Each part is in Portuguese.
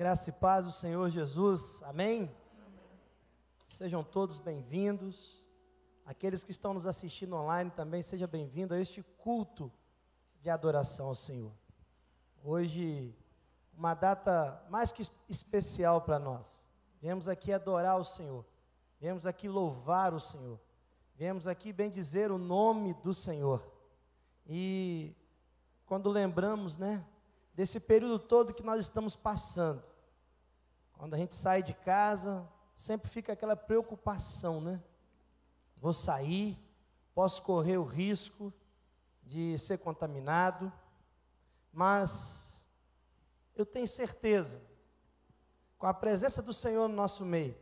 Graça e paz do Senhor Jesus, amém? Sejam todos bem-vindos, aqueles que estão nos assistindo online também, seja bem-vindo a este culto de adoração ao Senhor. Hoje, uma data mais que especial para nós, viemos aqui adorar o Senhor, viemos aqui louvar o Senhor, viemos aqui bendizer o nome do Senhor, e quando lembramos, desse período todo que nós estamos passando, quando a gente sai de casa, sempre fica aquela preocupação, Vou sair, posso correr o risco de ser contaminado, mas eu tenho certeza, com a presença do Senhor no nosso meio,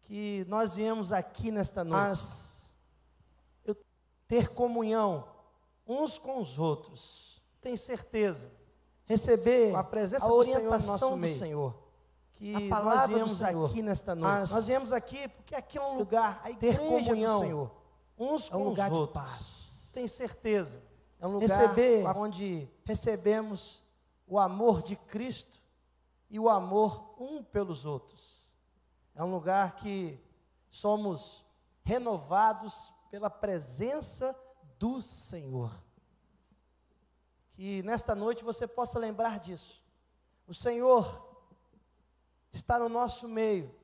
que nós viemos aqui nesta noite, mas eu ter comunhão uns com os outros, tenho certeza, receber a presença do Senhor no nosso meio, Senhor, que a palavra nós viemos aqui nesta noite. Nós viemos aqui porque aqui é um lugar, a igreja ter comunhão, do Senhor, uns com os outros, de paz. Tenho certeza, é um lugar onde recebemos o amor de Cristo e o amor um pelos outros. É um lugar que somos renovados pela presença do Senhor. Que nesta noite você possa lembrar disso. O Senhor está no nosso meio.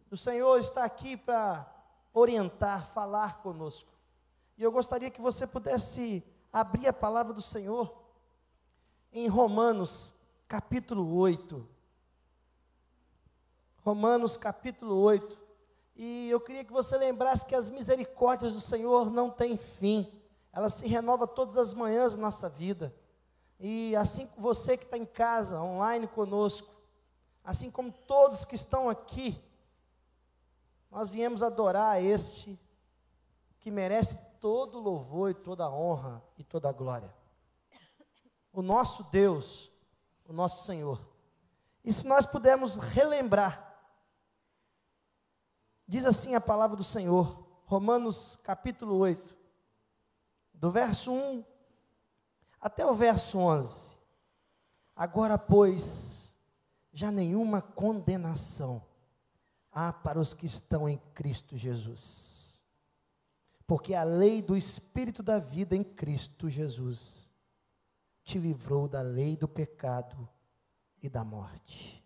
O Senhor está aqui para orientar, falar conosco. E eu gostaria que você pudesse abrir a palavra do Senhor em Romanos capítulo 8. Romanos capítulo 8. E eu queria que você lembrasse que as misericórdias do Senhor não têm fim. Ela se renova todas as manhãs na nossa vida. E assim como você que está em casa, online conosco, assim como todos que estão aqui, nós viemos adorar a este que merece todo o louvor e toda a honra e toda a glória. O nosso Deus, o nosso Senhor. E se nós pudermos relembrar, diz assim a palavra do Senhor, Romanos capítulo 8, do verso 1 até o verso 11. Agora, pois, já nenhuma condenação há para os que estão em Cristo Jesus. Porque a lei do Espírito da vida em Cristo Jesus te livrou da lei do pecado e da morte.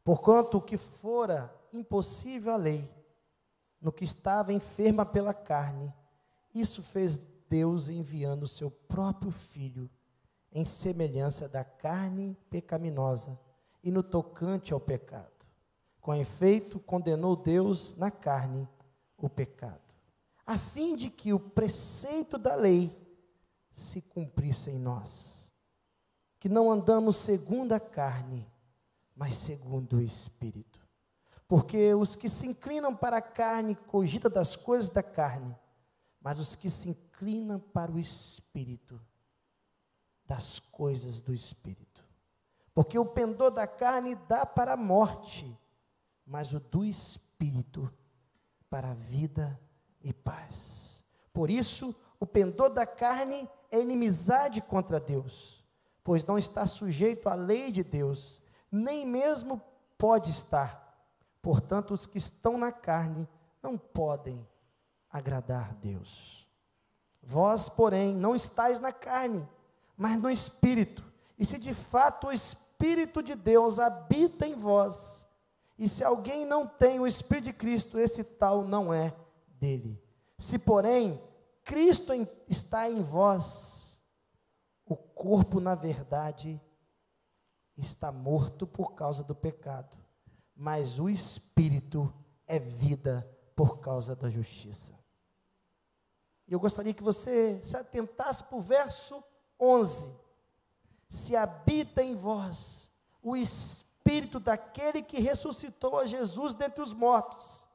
Porquanto o que fora impossível à lei, no que estava enferma pela carne, isso fez Deus enviando o seu próprio Filho em semelhança da carne pecaminosa e no tocante ao pecado. Com efeito, condenou Deus na carne o pecado, a fim de que o preceito da lei se cumprisse em nós, que não andamos segundo a carne, mas segundo o Espírito. Porque os que se inclinam para a carne cogitam das coisas da carne, mas os que se inclinam para o Espírito, das coisas do Espírito. Porque o pendor da carne dá para a morte, mas o do Espírito para a vida e paz. Por isso, o pendor da carne é inimizade contra Deus, pois não está sujeito à lei de Deus, nem mesmo pode estar. Portanto, os que estão na carne não podem agradar a Deus. Vós, porém, não estáis na carne, mas no Espírito. E se de fato o Espírito de Deus habita em vós, e se alguém não tem o Espírito de Cristo, esse tal não é dele. Se, porém, Cristo está em vós, o corpo, na verdade, está morto por causa do pecado, mas o Espírito é vida por causa da justiça. Eu gostaria que você se atentasse para o verso 11. Se habita em vós o Espírito daquele que ressuscitou a Jesus dentre os mortos,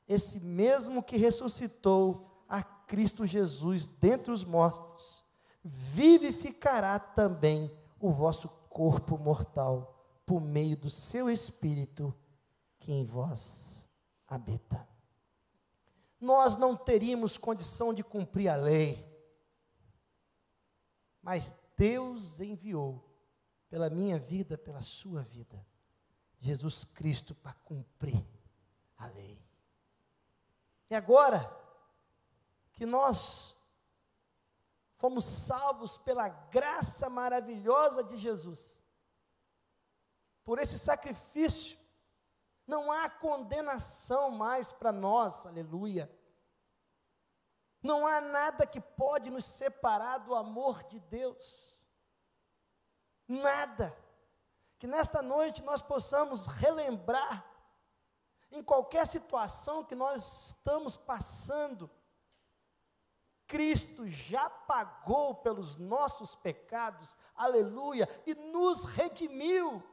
esse mesmo que ressuscitou a Cristo Jesus dentre os mortos, vivificará também o vosso corpo mortal, por meio do seu Espírito que em vós habita. Nós não teríamos condição de cumprir a lei, mas Deus enviou pela minha vida, pela sua vida. Jesus Cristo para cumprir a lei. E agora que nós fomos salvos pela graça maravilhosa de Jesus, por esse sacrifício, não há condenação mais para nós, aleluia. Não há nada que pode nos separar do amor de Deus. Nada. Que nesta noite nós possamos relembrar, em qualquer situação que nós estamos passando, Cristo já pagou pelos nossos pecados, aleluia, e nos redimiu.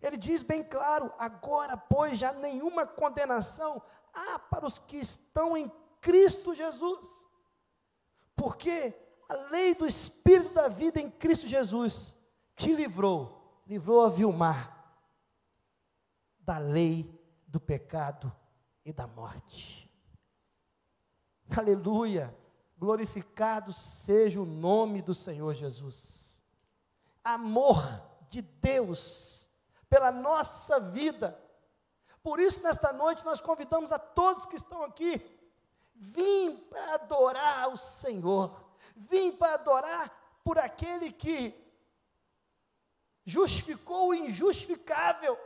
Ele diz bem claro: agora, pois, já nenhuma condenação há para os que estão em Cristo Jesus, porque a lei do Espírito da vida em Cristo Jesus te livrou a Vilmar, da lei do pecado e da morte. Aleluia, glorificado seja o nome do Senhor Jesus. Amor de Deus pela nossa vida. Por isso, nesta noite, nós convidamos a todos que estão aqui, vim para adorar o Senhor, vim para adorar por aquele que justificou o injustificável,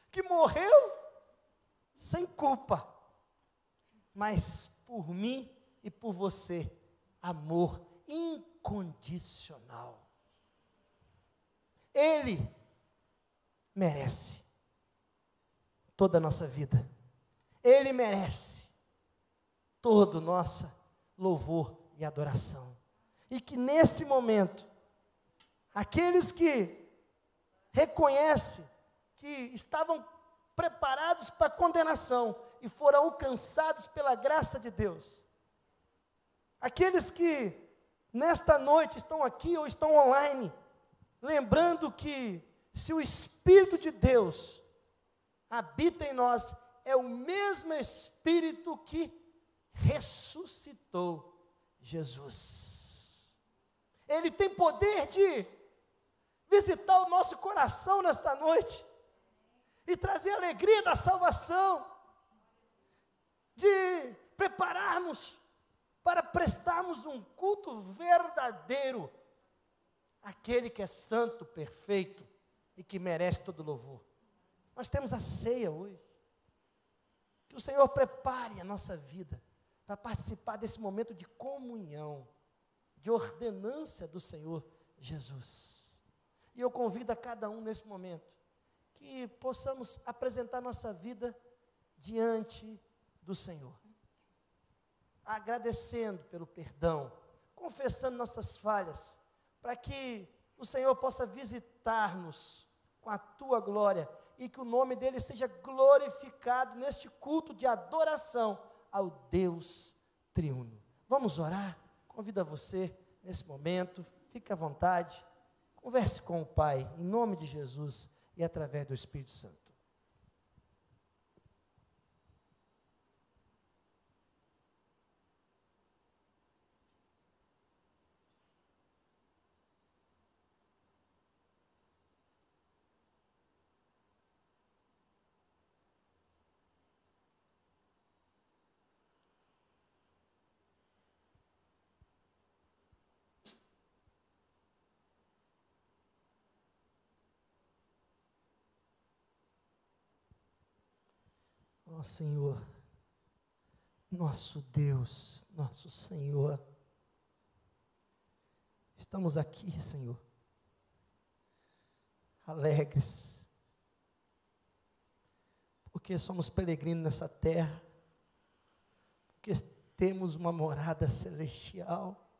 que morreu sem culpa, mas por mim e por você, amor incondicional. Ele merece toda a nossa vida. Ele merece todo o nosso louvor e adoração. E que nesse momento, aqueles que reconhecem que estavam preparados para a condenação e foram alcançados pela graça de Deus, aqueles que nesta noite estão aqui ou estão online, lembrando que se o Espírito de Deus habita em nós, é o mesmo Espírito que ressuscitou Jesus. Ele tem poder de visitar o nosso coração nesta noite e trazer a alegria da salvação, de prepararmos para prestarmos um culto verdadeiro àquele que é santo, perfeito e que merece todo louvor. Nós temos a ceia hoje. Que o Senhor prepare a nossa vida para participar desse momento de comunhão, de ordenância do Senhor Jesus. E eu convido a cada um nesse momento que possamos apresentar nossa vida diante do Senhor, agradecendo pelo perdão, confessando nossas falhas, para que o Senhor possa visitar-nos com a tua glória e que o nome dele seja glorificado neste culto de adoração ao Deus triuno. Vamos orar? Convido a você nesse momento, fique à vontade, converse com o Pai, em nome de Jesus e através do Espírito Santo. Ó Senhor, nosso Deus, nosso Senhor, estamos aqui, Senhor, alegres, porque somos peregrinos nessa terra, porque temos uma morada celestial,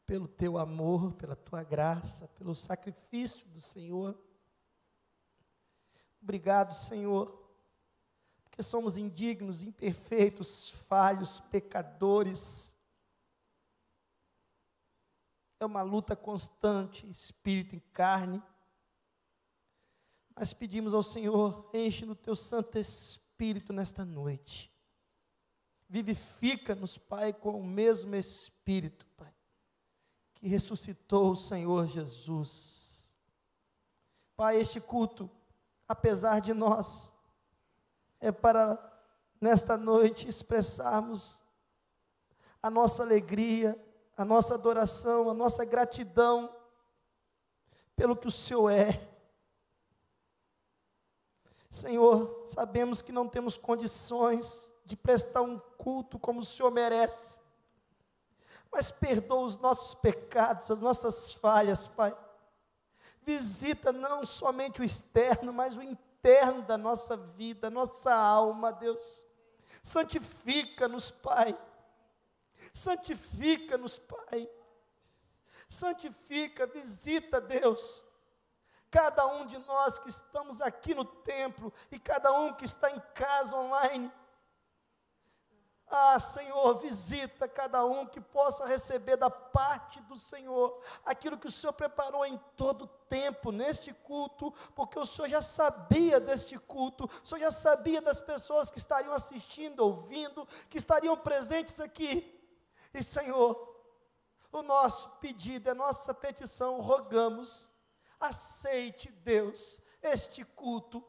pelo teu amor, pela tua graça, pelo sacrifício do Senhor. Obrigado, Senhor, porque somos indignos, imperfeitos, falhos, pecadores. É uma luta constante, espírito e carne. Mas pedimos ao Senhor, enche no teu Santo Espírito nesta noite. Vivifica-nos, Pai, com o mesmo Espírito, Pai. que ressuscitou o Senhor Jesus. Pai, este culto, apesar de nós, é para nesta noite expressarmos a nossa alegria, a nossa adoração, a nossa gratidão pelo que o Senhor é. Senhor, sabemos que não temos condições de prestar um culto como o Senhor merece, mas perdoa os nossos pecados, as nossas falhas, Pai. Visita não somente o externo, mas o interno da nossa vida, nossa alma, Deus. Santifica-nos, Pai. Santifica-nos, Pai. Santifica, visita, Deus, cada um de nós que estamos aqui no templo e cada um que está em casa online. Ah, Senhor, visita cada um que possa receber da parte do Senhor aquilo que o Senhor preparou em todo o tempo neste culto, porque o Senhor já sabia deste culto, o Senhor já sabia das pessoas que estariam assistindo, ouvindo, que estariam presentes aqui. E, Senhor, o nosso pedido, a nossa petição, rogamos, aceite, Deus, este culto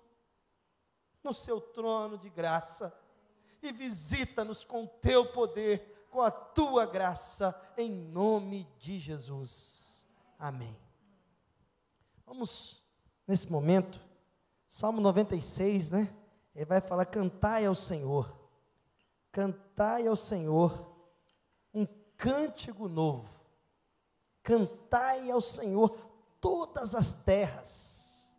no seu trono de graça e visita-nos com o teu poder, com a tua graça, em nome de Jesus. Amém. Vamos, nesse momento, Salmo 96, né? Ele vai falar: cantai ao Senhor, cantai ao Senhor um cântico novo, cantai ao Senhor todas as terras,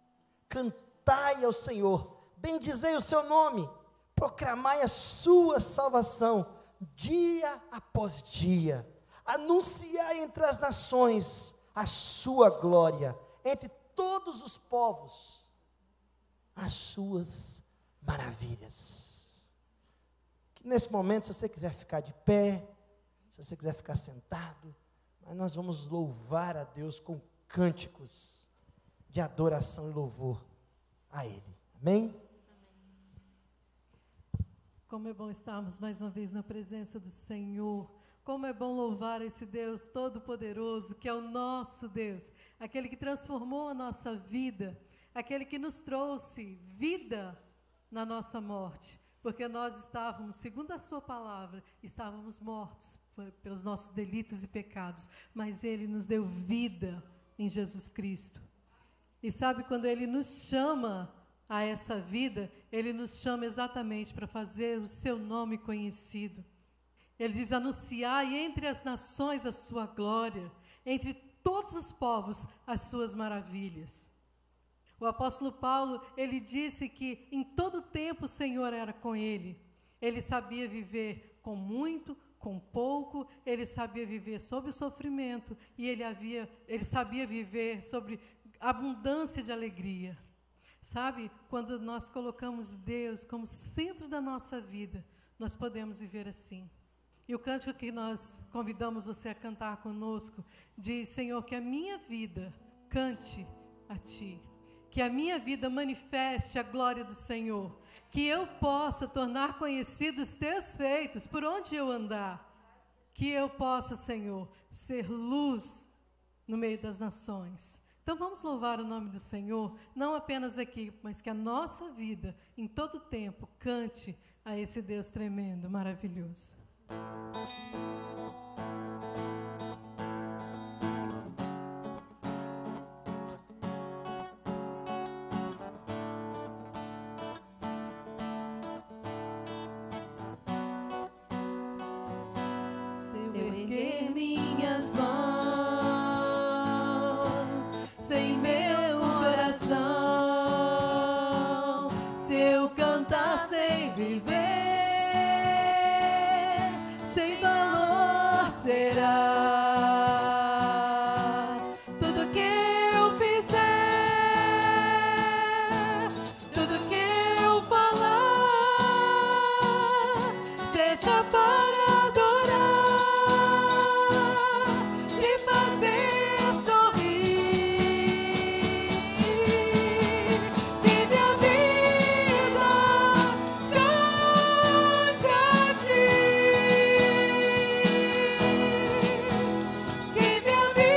cantai ao Senhor, bendizei o seu nome, proclamai a sua salvação, dia após dia, anunciai entre as nações a sua glória, entre todos os povos, as suas maravilhas. Que nesse momento, se você quiser ficar de pé, se você quiser ficar sentado, mas nós vamos louvar a Deus com cânticos de adoração e louvor a Ele. Amém? Como é bom estarmos mais uma vez na presença do Senhor. Como é bom louvar esse Deus todo-poderoso, que é o nosso Deus, aquele que transformou a nossa vida, aquele que nos trouxe vida na nossa morte, porque nós estávamos, segundo a sua palavra, estávamos mortos pelos nossos delitos e pecados, mas Ele nos deu vida em Jesus Cristo. E sabe, quando Ele nos chama a essa vida, Ele nos chama exatamente para fazer o seu nome conhecido. Ele diz: anunciai entre as nações a sua glória, entre todos os povos as suas maravilhas. O apóstolo Paulo, ele disse que em todo tempo o Senhor era com ele. Ele sabia viver com muito, com pouco, ele sabia viver sob o sofrimento e ele sabia viver sobre abundância de alegria. Sabe, quando nós colocamos Deus como centro da nossa vida, nós podemos viver assim. E o cântico que nós convidamos você a cantar conosco diz: Senhor, que a minha vida cante a Ti, que a minha vida manifeste a glória do Senhor, que eu possa tornar conhecidos os Teus feitos, por onde eu andar, que eu possa, Senhor, ser luz no meio das nações. Então vamos louvar o nome do Senhor, não apenas aqui, mas que a nossa vida, em todo tempo, cante a esse Deus tremendo, maravilhoso. Se eu erguer minhas mãos, sem meu coração, se eu cantar sem viver, sem valor será tudo que eu fizer, tudo que eu falar, seja para adorar, te fazer sorrir. Vive a vida, cante a Ti. Vive a vida.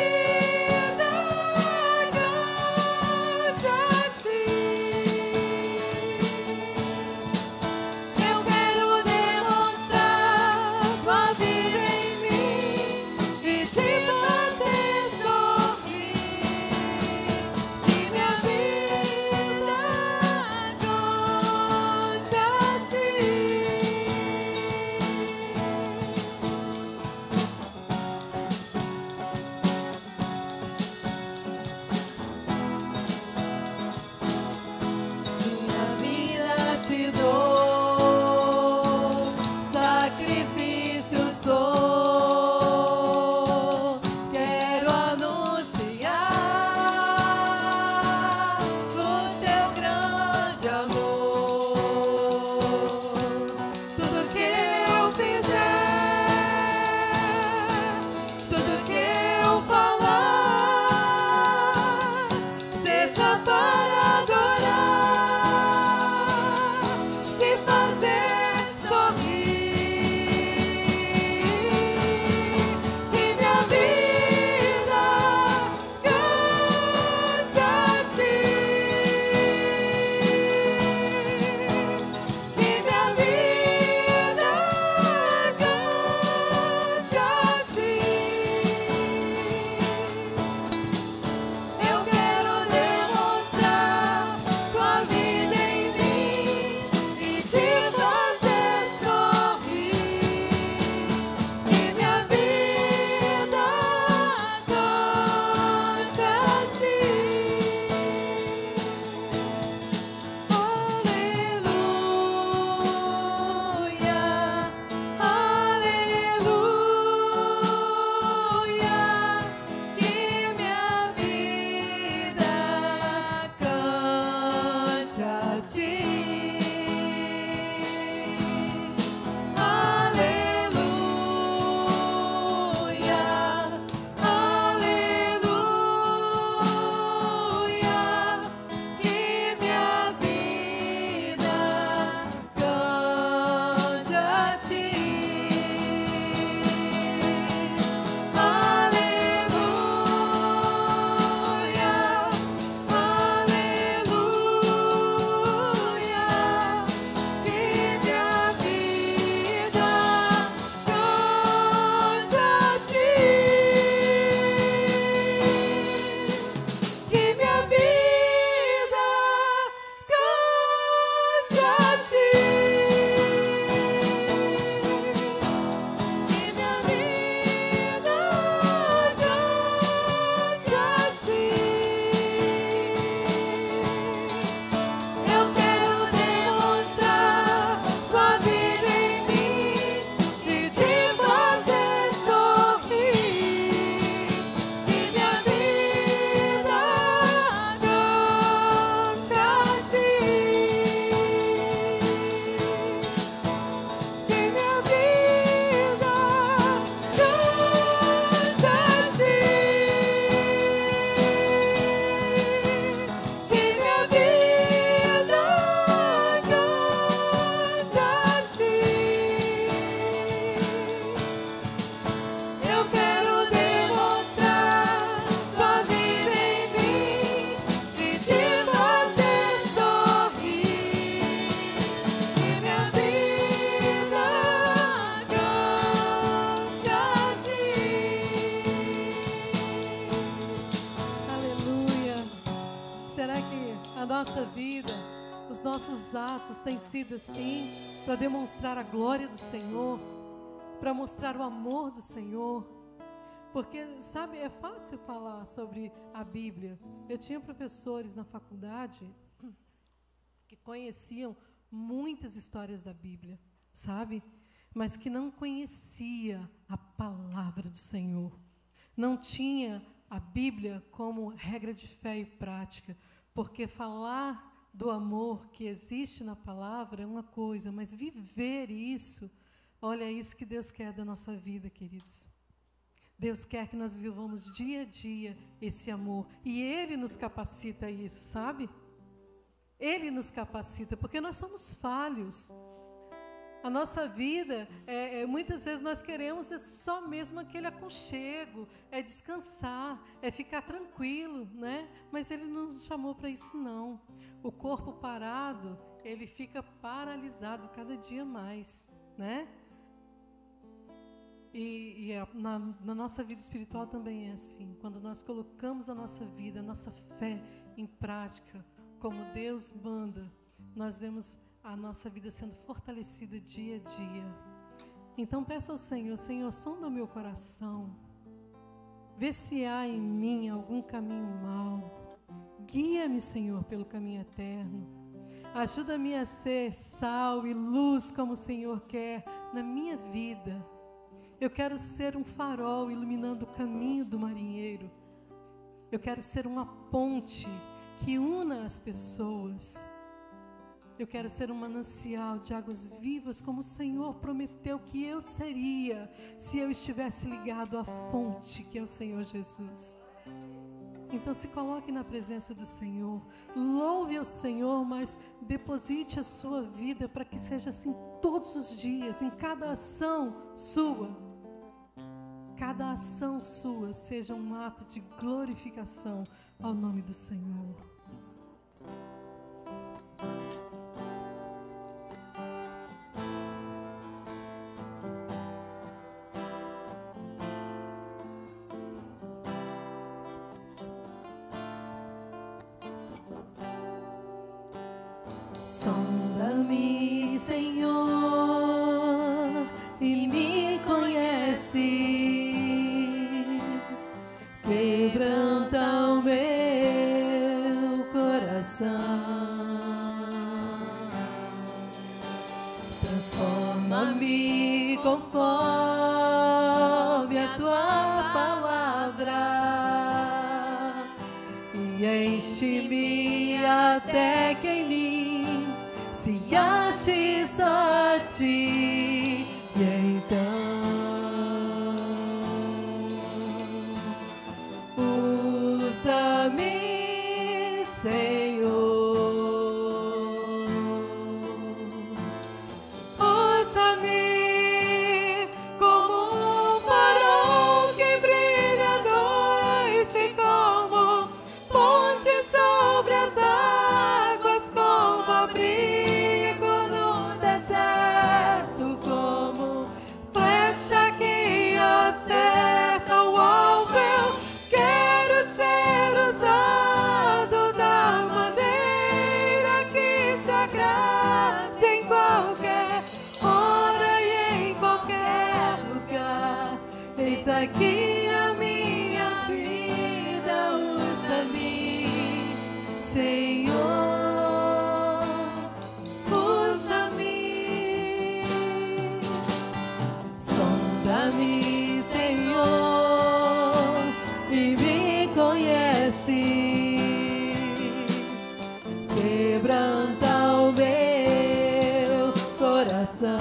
nossos atos têm sido assim, para demonstrar a glória do Senhor, para mostrar o amor do Senhor. Porque, sabe, é fácil falar sobre a Bíblia. Eu tinha professores na faculdade que conheciam muitas histórias da Bíblia, sabe? Mas que não conhecia a palavra do Senhor. Não tinha a Bíblia como regra de fé e prática. Porque falar do amor que existe na palavra é uma coisa, mas viver isso, olha, é isso que Deus quer da nossa vida, queridos. Deus quer que nós vivamos dia a dia esse amor. E Ele nos capacita a isso, sabe? Ele nos capacita, porque nós somos falhos. A nossa vida, muitas vezes nós queremos só mesmo aquele aconchego, é descansar, é ficar tranquilo, né? Mas Ele não nos chamou para isso, não. O corpo parado, ele fica paralisado cada dia mais, né? E na nossa vida espiritual também é assim. Quando nós colocamos a nossa vida, a nossa fé em prática, como Deus manda, nós vemos a nossa vida sendo fortalecida dia a dia. Então peça ao Senhor: Senhor, sonda o meu coração, vê se há em mim algum caminho mau, guia-me, Senhor, pelo caminho eterno, ajuda-me a ser sal e luz como o Senhor quer na minha vida. Eu quero ser um farol iluminando o caminho do marinheiro. Eu quero ser uma ponte que una as pessoas. Eu quero ser um manancial de águas vivas, como o Senhor prometeu que eu seria, se eu estivesse ligado à fonte, que é o Senhor Jesus. Então se coloque na presença do Senhor, louve ao Senhor, mas deposite a sua vida para que seja assim todos os dias, em cada ação sua. Cada ação sua seja um ato de glorificação ao nome do Senhor. Sonda-me, Senhor, e me conheces, quebranta o meu coração, transforma-me conforme a tua palavra e enche-me até que em mim se ache só a ti. E então usa-me, Senhor, usa-me como um farol que brilha à noite, como ponte sobre as águas, como abrigo no deserto, como flecha que acerta o alvo. Eu quero ser usado da maneira que te agrade, em qualquer hora e em qualquer lugar. Eis aqui a minha vida, usa-me, Senhor, usa-me. Sonda-me, Senhor, e me conhece, quebranta o meu coração,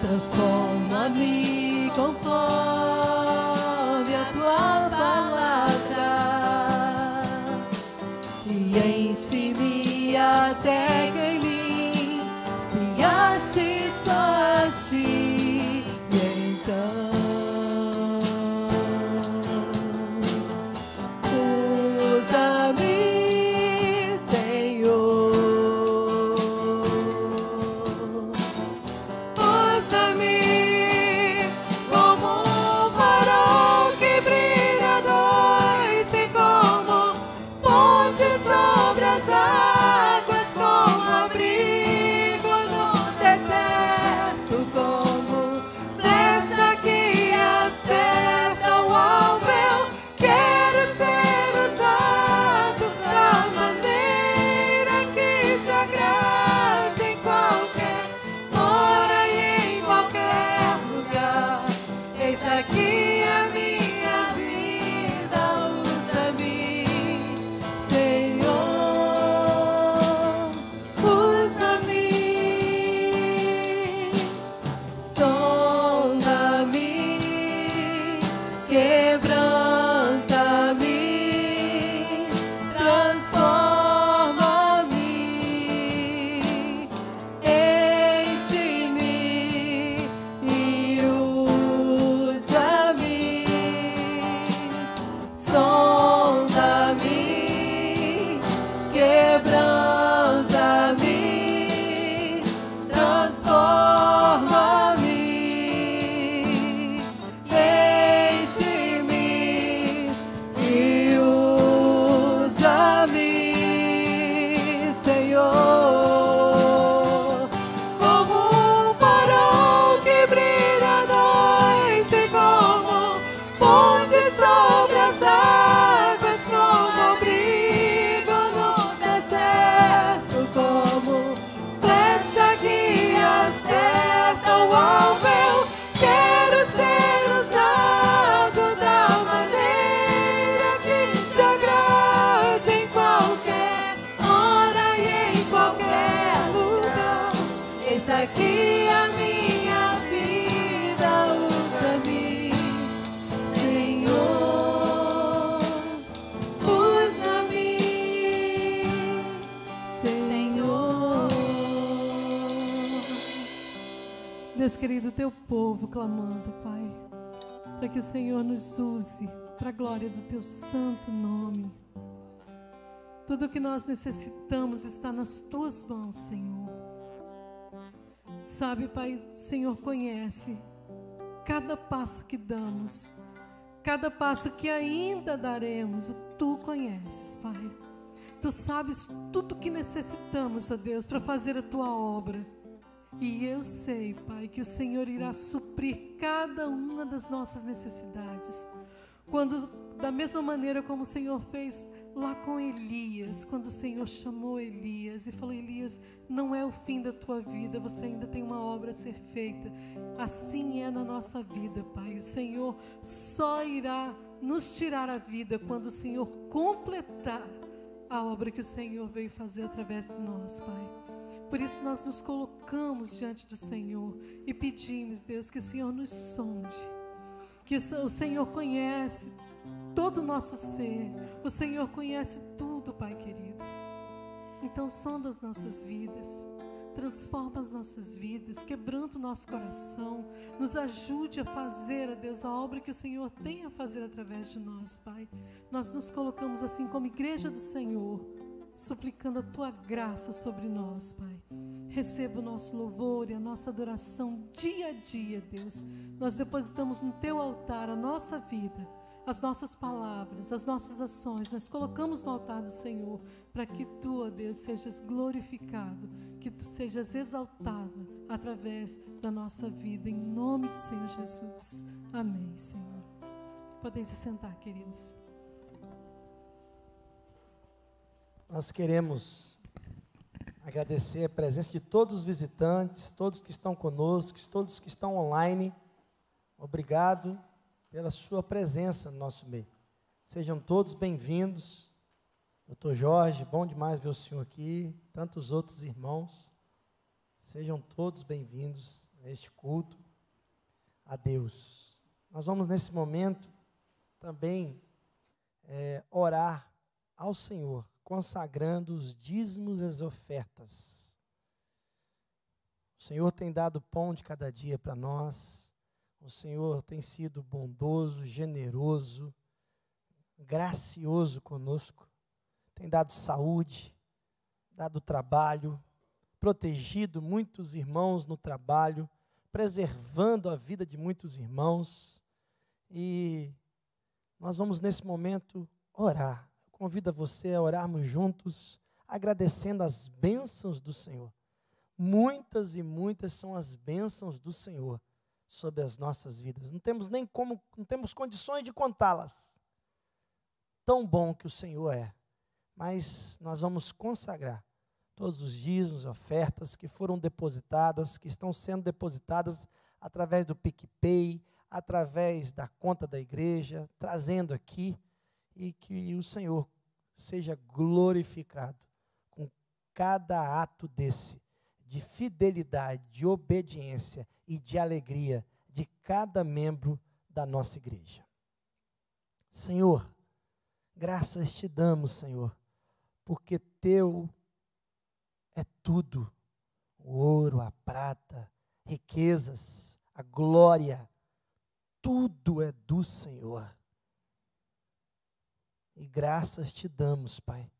transforma-me conforme a tua palavra e enche-me até que em mim se ache só a ti. E então usa-me, Senhor, usa-me como Eis aqui a minha vida, usa-me, Senhor, usa-me, Senhor. Deus querido, teu povo clamando, Pai, para que o Senhor nos use para a glória do teu santo nome. Tudo o que nós necessitamos está nas tuas mãos, Senhor. Sabe, Pai, o Senhor conhece cada passo que damos, cada passo que ainda daremos, tu conheces, Pai. Tu sabes tudo o que necessitamos, ó Deus, para fazer a tua obra. E eu sei, Pai, que o Senhor irá suprir cada uma das nossas necessidades. Quando, da mesma maneira como o Senhor fez lá com Elias, quando o Senhor chamou Elias e falou: Elias, não é o fim da tua vida, você ainda tem uma obra a ser feita. Assim é na nossa vida, Pai. O Senhor só irá nos tirar a vida quando o Senhor completar a obra que o Senhor veio fazer através de nós, Pai. Por isso nós nos colocamos diante do Senhor e pedimos, Deus, que o Senhor nos sonde, que o Senhor conhece todo o nosso ser, o Senhor conhece tudo, Pai querido. Então sonda as nossas vidas, transforma as nossas vidas, quebranta o nosso coração, nos ajude a fazer, ó Deus, a obra que o Senhor tem a fazer através de nós, Pai. Nós nos colocamos assim como igreja do Senhor, suplicando a tua graça sobre nós, Pai. Receba o nosso louvor e a nossa adoração dia a dia, Deus. Nós depositamos no teu altar a nossa vida, as nossas palavras, as nossas ações. Nós colocamos no altar do Senhor para que tu, ó Deus, sejas glorificado, que tu sejas exaltado através da nossa vida, em nome do Senhor Jesus. Amém, Senhor. Podem se sentar, queridos. Nós queremos agradecer a presença de todos os visitantes, todos que estão conosco, todos que estão online. Obrigado pela sua presença no nosso meio. Sejam todos bem-vindos. Doutor Jorge, bom demais ver o senhor aqui, tantos outros irmãos. Sejam todos bem-vindos a este culto a Deus. Nós vamos nesse momento também orar ao Senhor, consagrando os dízimos e as ofertas. O Senhor tem dado pão de cada dia para nós. O Senhor tem sido bondoso, generoso, gracioso conosco. Tem dado saúde, dado trabalho, protegido muitos irmãos no trabalho, preservando a vida de muitos irmãos. E nós vamos nesse momento orar. Convido você a orarmos juntos, agradecendo as bênçãos do Senhor. Muitas e muitas são as bênçãos do Senhor sobre as nossas vidas. Não temos condições de contá-las. Tão bom que o Senhor é. Mas nós vamos consagrar todos os dízimos, ofertas que foram depositadas, que estão sendo depositadas através do PicPay, através da conta da igreja, trazendo aqui. E que o Senhor seja glorificado com cada ato desse, de fidelidade, de obediência e de alegria de cada membro da nossa igreja. Senhor, graças te damos, Senhor, porque teu é tudo, o ouro, a prata, riquezas, a glória, tudo é do Senhor. E graças te damos, Pai,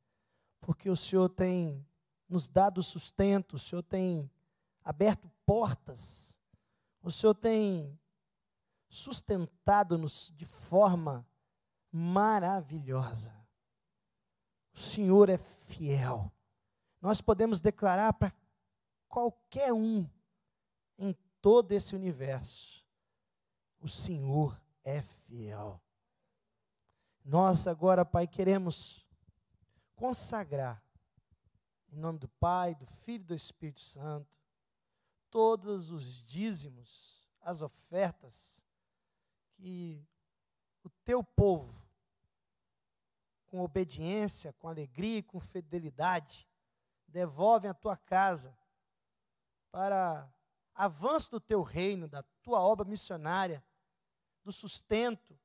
porque o Senhor tem nos dado sustento, o Senhor tem aberto portas, o Senhor tem sustentado-nos de forma maravilhosa. O Senhor é fiel. Nós podemos declarar para qualquer um em todo esse universo: o Senhor é fiel. Nós agora, Pai, queremos consagrar, em nome do Pai, do Filho e do Espírito Santo, todos os dízimos, as ofertas que o teu povo, com obediência, com alegria e com fidelidade, devolvem à tua casa, para avanço do teu reino, da tua obra missionária, do sustento,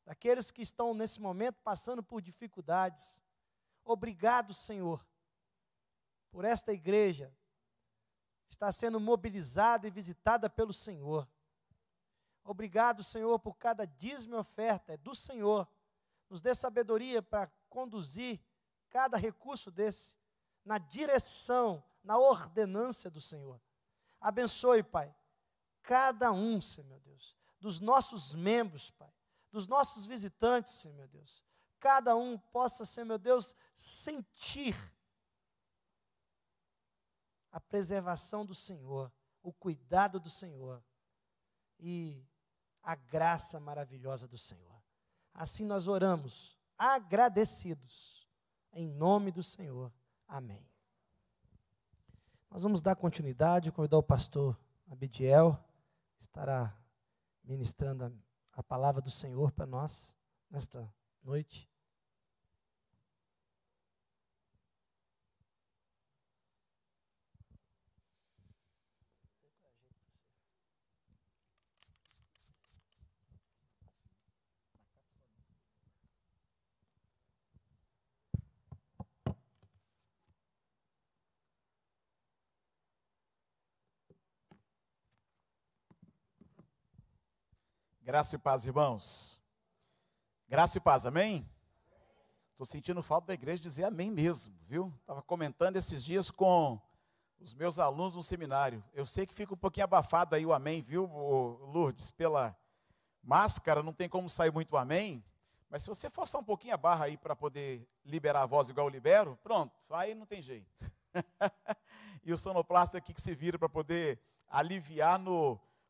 daqueles que estão nesse momento passando por dificuldades. Obrigado, Senhor, por esta igreja estar sendo mobilizada e visitada pelo Senhor. Obrigado, Senhor, por cada dízimo e oferta, é do Senhor. Nos dê sabedoria para conduzir cada recurso desse na direção, na ordenância do Senhor. Abençoe, Pai, cada um, Senhor meu Deus, dos nossos membros, Pai, dos nossos visitantes, Senhor meu Deus. Cada um possa, Senhor meu Deus, sentir a preservação do Senhor, o cuidado do Senhor e a graça maravilhosa do Senhor. Assim nós oramos, agradecidos, em nome do Senhor. Amém. Nós vamos dar continuidade, convidar o pastor Abidiel, que estará ministrando a palavra do Senhor para nós, nesta noite. Graça e paz, irmãos. Graça e paz, amém? Estou sentindo falta da igreja dizer amém mesmo, viu? Estava comentando esses dias com os meus alunos no seminário. Eu sei que fica um pouquinho abafado aí o amém, viu, Lourdes? Pela máscara, não tem como sair muito amém. Mas se você forçar um pouquinho a barra aí para poder liberar a voz igual eu libero, pronto, aí não tem jeito. E o sonoplasta aqui que se vira para poder aliviar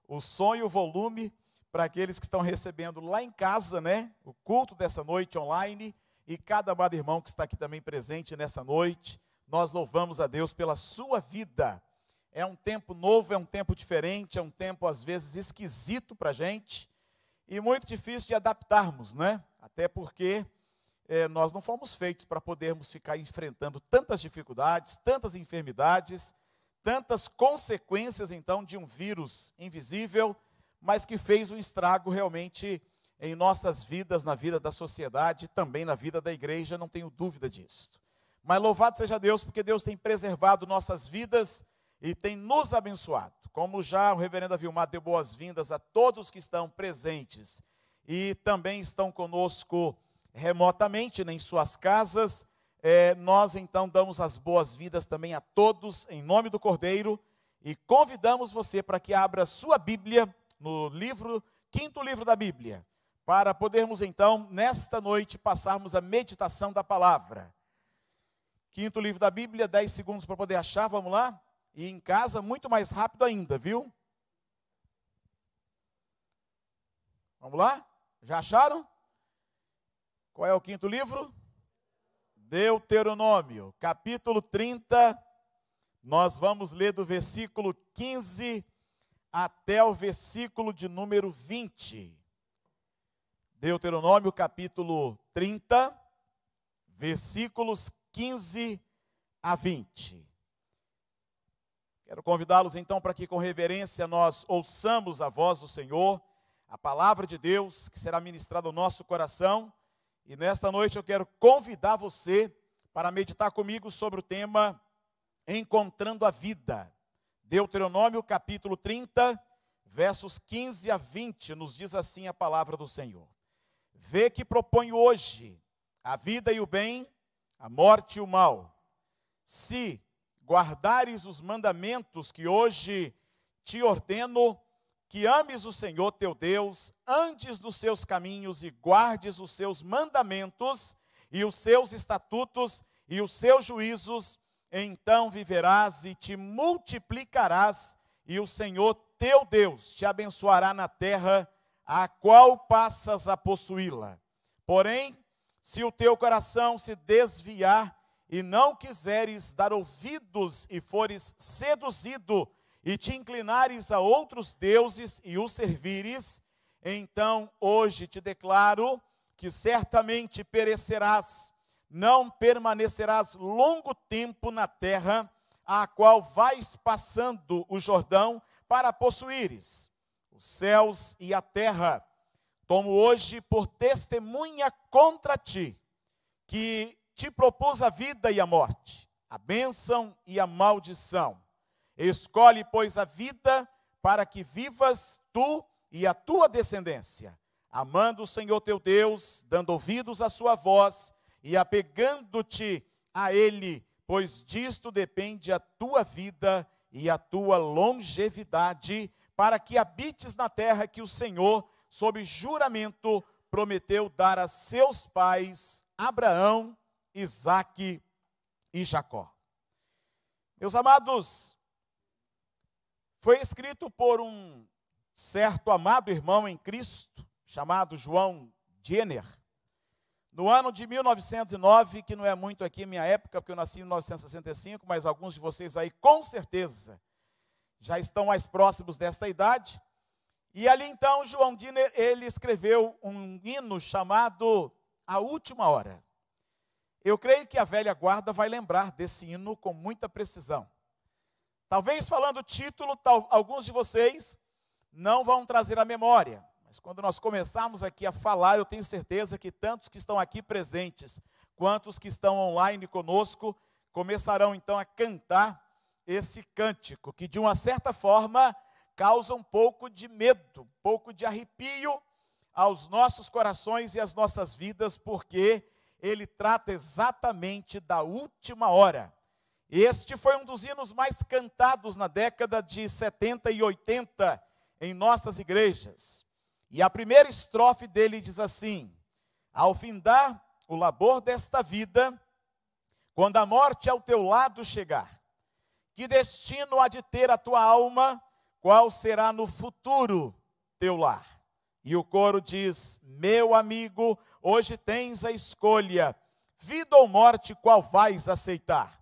o som e o volume para aqueles que estão recebendo lá em casa, né, o culto dessa noite online, e cada amado irmão que está aqui também presente nessa noite. Nós louvamos a Deus pela sua vida. É um tempo novo, é um tempo diferente, é um tempo às vezes esquisito para a gente, e muito difícil de adaptarmos, né? Até porque nós não fomos feitos para podermos ficar enfrentando tantas dificuldades, tantas enfermidades, tantas consequências então de um vírus invisível, mas que fez um estrago realmente em nossas vidas, na vida da sociedade, também na vida da igreja, não tenho dúvida disso. Mas louvado seja Deus, porque Deus tem preservado nossas vidas e tem nos abençoado. Como já o reverendo Avilmar deu boas-vindas a todos que estão presentes e também estão conosco remotamente, né, em suas casas, nós então damos as boas-vindas também a todos, em nome do Cordeiro, e convidamos você para que abra sua Bíblia no quinto livro da Bíblia, para podermos então, nesta noite, passarmos a meditação da palavra. Quinto livro da Bíblia, 10 segundos para poder achar, vamos lá? E em casa, muito mais rápido ainda, viu? Vamos lá? Já acharam? Qual é o quinto livro? Deuteronômio, capítulo 30, nós vamos ler do versículo 15 até o versículo de número 20. Deuteronômio, capítulo 30, versículos 15 a 20. Quero convidá-los então para que com reverência nós ouçamos a voz do Senhor, a palavra de Deus que será ministrada ao nosso coração. E nesta noite eu quero convidar você para meditar comigo sobre o tema Encontrando a Vida. Deuteronômio capítulo 30, versos 15 a 20, nos diz assim a palavra do Senhor. Vê que proponho hoje a vida e o bem, a morte e o mal. Se guardares os mandamentos que hoje te ordeno, que ames o Senhor teu Deus, andes dos seus caminhos e guardes os seus mandamentos e os seus estatutos e os seus juízos, então viverás e te multiplicarás, e o Senhor teu Deus te abençoará na terra a qual passas a possuí-la. Porém, se o teu coração se desviar e não quiseres dar ouvidos e fores seduzido e te inclinares a outros deuses e os servires, então hoje te declaro que certamente perecerás, não permanecerás longo tempo na terra, a qual vais passando o Jordão para possuíres os céus e a terra. Tomo hoje por testemunha contra ti, que te propus a vida e a morte, a bênção e a maldição. Escolhe, pois, a vida para que vivas tu e a tua descendência, amando o Senhor teu Deus, dando ouvidos à sua voz e apegando-te a Ele, pois disto depende a tua vida e a tua longevidade, para que habites na terra que o Senhor, sob juramento, prometeu dar a seus pais, Abraão, Isaque e Jacó. Meus amados, foi escrito por um certo amado irmão em Cristo, chamado João Jenner, no ano de 1909, que não é muito aqui minha época, porque eu nasci em 1965, mas alguns de vocês aí com certeza já estão mais próximos desta idade. E ali então João Jenner, ele escreveu um hino chamado A Última Hora. Eu creio que a velha guarda vai lembrar desse hino com muita precisão. Talvez falando o título, alguns de vocês não vão trazer a memória. Mas quando nós começarmos aqui a falar, eu tenho certeza que tantos que estão aqui presentes, quanto os que estão online conosco, começarão então a cantar esse cântico, que de uma certa forma causa um pouco de medo, um pouco de arrepio aos nossos corações e às nossas vidas, porque ele trata exatamente da última hora. Este foi um dos hinos mais cantados na década de 70 e 80 em nossas igrejas. E a primeira estrofe dele diz assim: ao findar o labor desta vida, quando a morte ao teu lado chegar, que destino há de ter a tua alma, qual será no futuro teu lar? E o coro diz: meu amigo, hoje tens a escolha, vida ou morte, qual vais aceitar?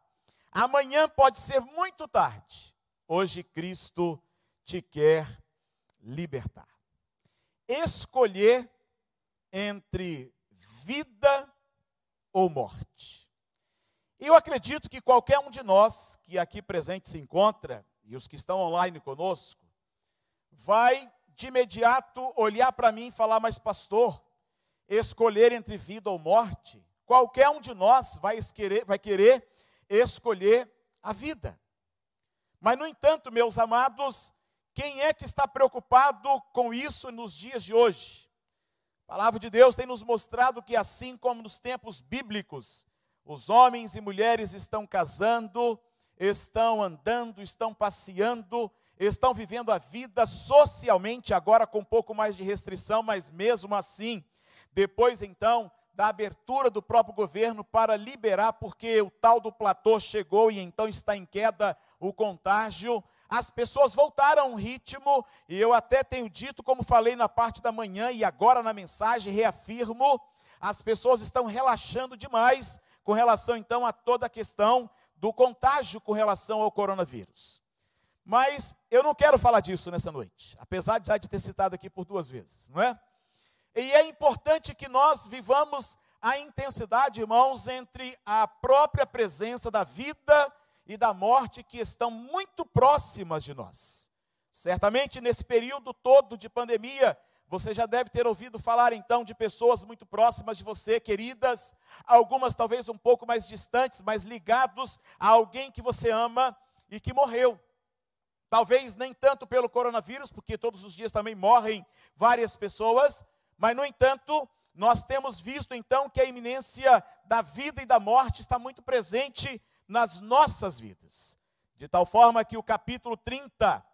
Amanhã pode ser muito tarde, hoje Cristo te quer libertar. Escolher entre vida ou morte. Eu acredito que qualquer um de nós que aqui presente se encontra, e os que estão online conosco, vai de imediato olhar para mim e falar: mas pastor, escolher entre vida ou morte, qualquer um de nós vai querer escolher a vida. Mas, no entanto, meus amados, quem é que está preocupado com isso nos dias de hoje? A palavra de Deus tem nos mostrado que, assim como nos tempos bíblicos, os homens e mulheres estão casando, estão andando, estão passeando, estão vivendo a vida socialmente, agora com um pouco mais de restrição, mas mesmo assim, depois então da abertura do próprio governo para liberar, porque o tal do platô chegou e então está em queda o contágio, as pessoas voltaram a um ritmo, e eu até tenho dito, como falei na parte da manhã e agora na mensagem, reafirmo, as pessoas estão relaxando demais com relação então a toda a questão do contágio com relação ao coronavírus. Mas eu não quero falar disso nessa noite, apesar de já ter citado aqui por 2 vezes, não é? E é importante que nós vivamos a intensidade, irmãos, entre a própria presença da vida e da morte, que estão muito próximas de nós. Certamente nesse período todo de pandemia, você já deve ter ouvido falar então de pessoas muito próximas de você, queridas, algumas talvez um pouco mais distantes, mas ligados a alguém que você ama e que morreu. Talvez nem tanto pelo coronavírus, porque todos os dias também morrem várias pessoas, mas, no entanto, nós temos visto, então, que a iminência da vida e da morte está muito presente nas nossas vidas. De tal forma que o capítulo 30,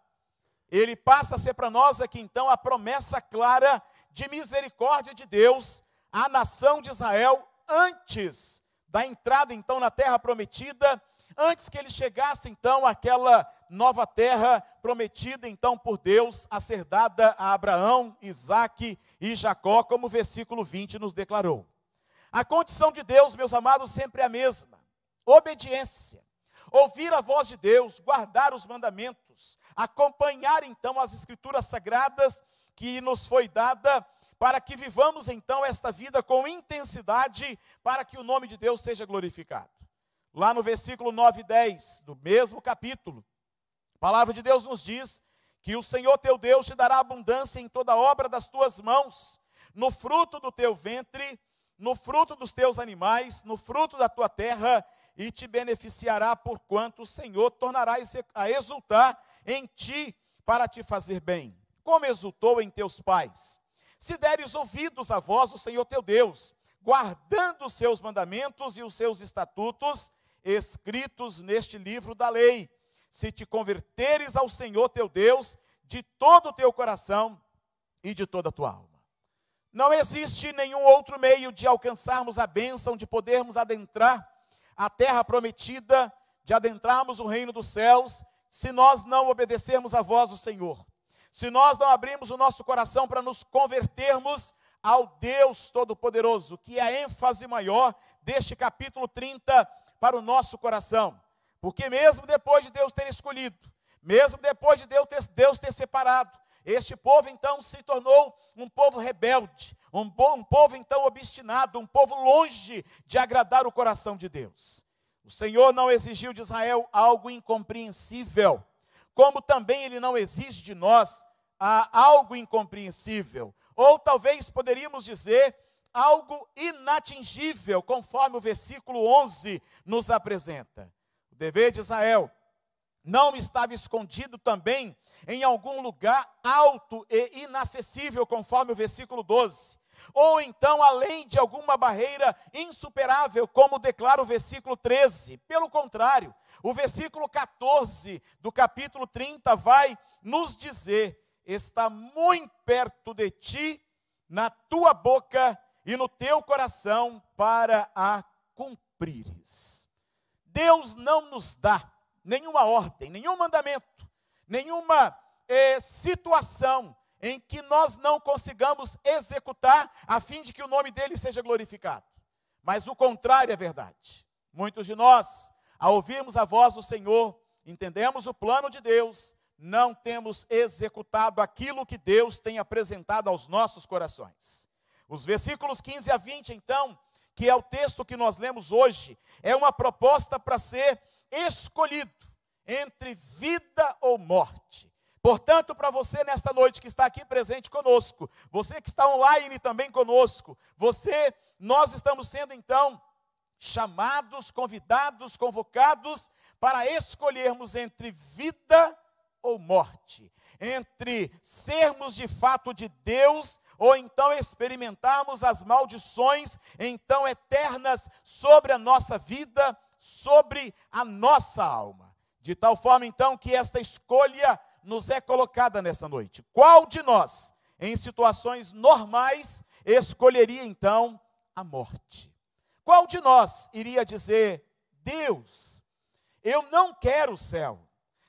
ele passa a ser para nós aqui, então, a promessa clara de misericórdia de Deus à nação de Israel, antes da entrada, então, na terra prometida, antes que ele chegasse, então, àquela nova terra prometida, então, por Deus, a ser dada a Abraão, Isaque e Jacó, como o versículo 20 nos declarou. A condição de Deus, meus amados, sempre é a mesma: obediência, ouvir a voz de Deus, guardar os mandamentos, acompanhar, então, as escrituras sagradas que nos foi dada, para que vivamos, então, esta vida com intensidade, para que o nome de Deus seja glorificado. lá no versículo 9 e 10, do mesmo capítulo, a palavra de Deus nos diz que o Senhor teu Deus te dará abundância em toda obra das tuas mãos, no fruto do teu ventre, no fruto dos teus animais, no fruto da tua terra, e te beneficiará, porquanto o Senhor tornará a exultar em ti para te fazer bem, como exultou em teus pais. Se deres ouvidos à voz do Senhor teu Deus, guardando os seus mandamentos e os seus estatutos, escritos neste livro da lei, se te converteres ao Senhor teu Deus de todo o teu coração e de toda a tua alma. Não existe nenhum outro meio de alcançarmos a bênção, de podermos adentrar a terra prometida, de adentrarmos o reino dos céus, se nós não obedecermos à voz do Senhor. Se nós não abrirmos o nosso coração para nos convertermos ao Deus Todo-Poderoso, que é a ênfase maior deste capítulo 30 para o nosso coração. Porque mesmo depois de Deus ter escolhido, mesmo depois de Deus ter separado, este povo então se tornou um povo rebelde, um povo então obstinado, um povo longe de agradar o coração de Deus. O Senhor não exigiu de Israel algo incompreensível, como também Ele não exige de nós algo incompreensível, ou talvez poderíamos dizer algo inatingível, conforme o versículo 11 nos apresenta. O dever de Israel não estava escondido também em algum lugar alto e inacessível, conforme o versículo 12. Ou então além de alguma barreira insuperável, como declara o versículo 13. Pelo contrário, o versículo 14 do capítulo 30 vai nos dizer: está muito perto de ti, na tua boca e no teu coração, para a cumprires. Deus não nos dá nenhuma ordem, nenhum mandamento, nenhuma situação em que nós não consigamos executar a fim de que o nome dele seja glorificado. Mas o contrário é verdade. Muitos de nós, ao ouvirmos a voz do Senhor, entendemos o plano de Deus, não temos executado aquilo que Deus tem apresentado aos nossos corações. Os versículos 15 a 20, então, que é o texto que nós lemos hoje, é uma proposta para ser escolhido entre vida ou morte. Portanto, para você nesta noite que está aqui presente conosco, você que está online também conosco, nós estamos sendo então chamados, convidados, convocados para escolhermos entre vida ou morte, entre sermos de fato de Deus ou então experimentarmos as maldições então eternas sobre a nossa vida, sobre a nossa alma. De tal forma então que esta escolha nos é colocada nessa noite. Qual de nós, em situações normais, escolheria então a morte? Qual de nós iria dizer: Deus, eu não quero o céu.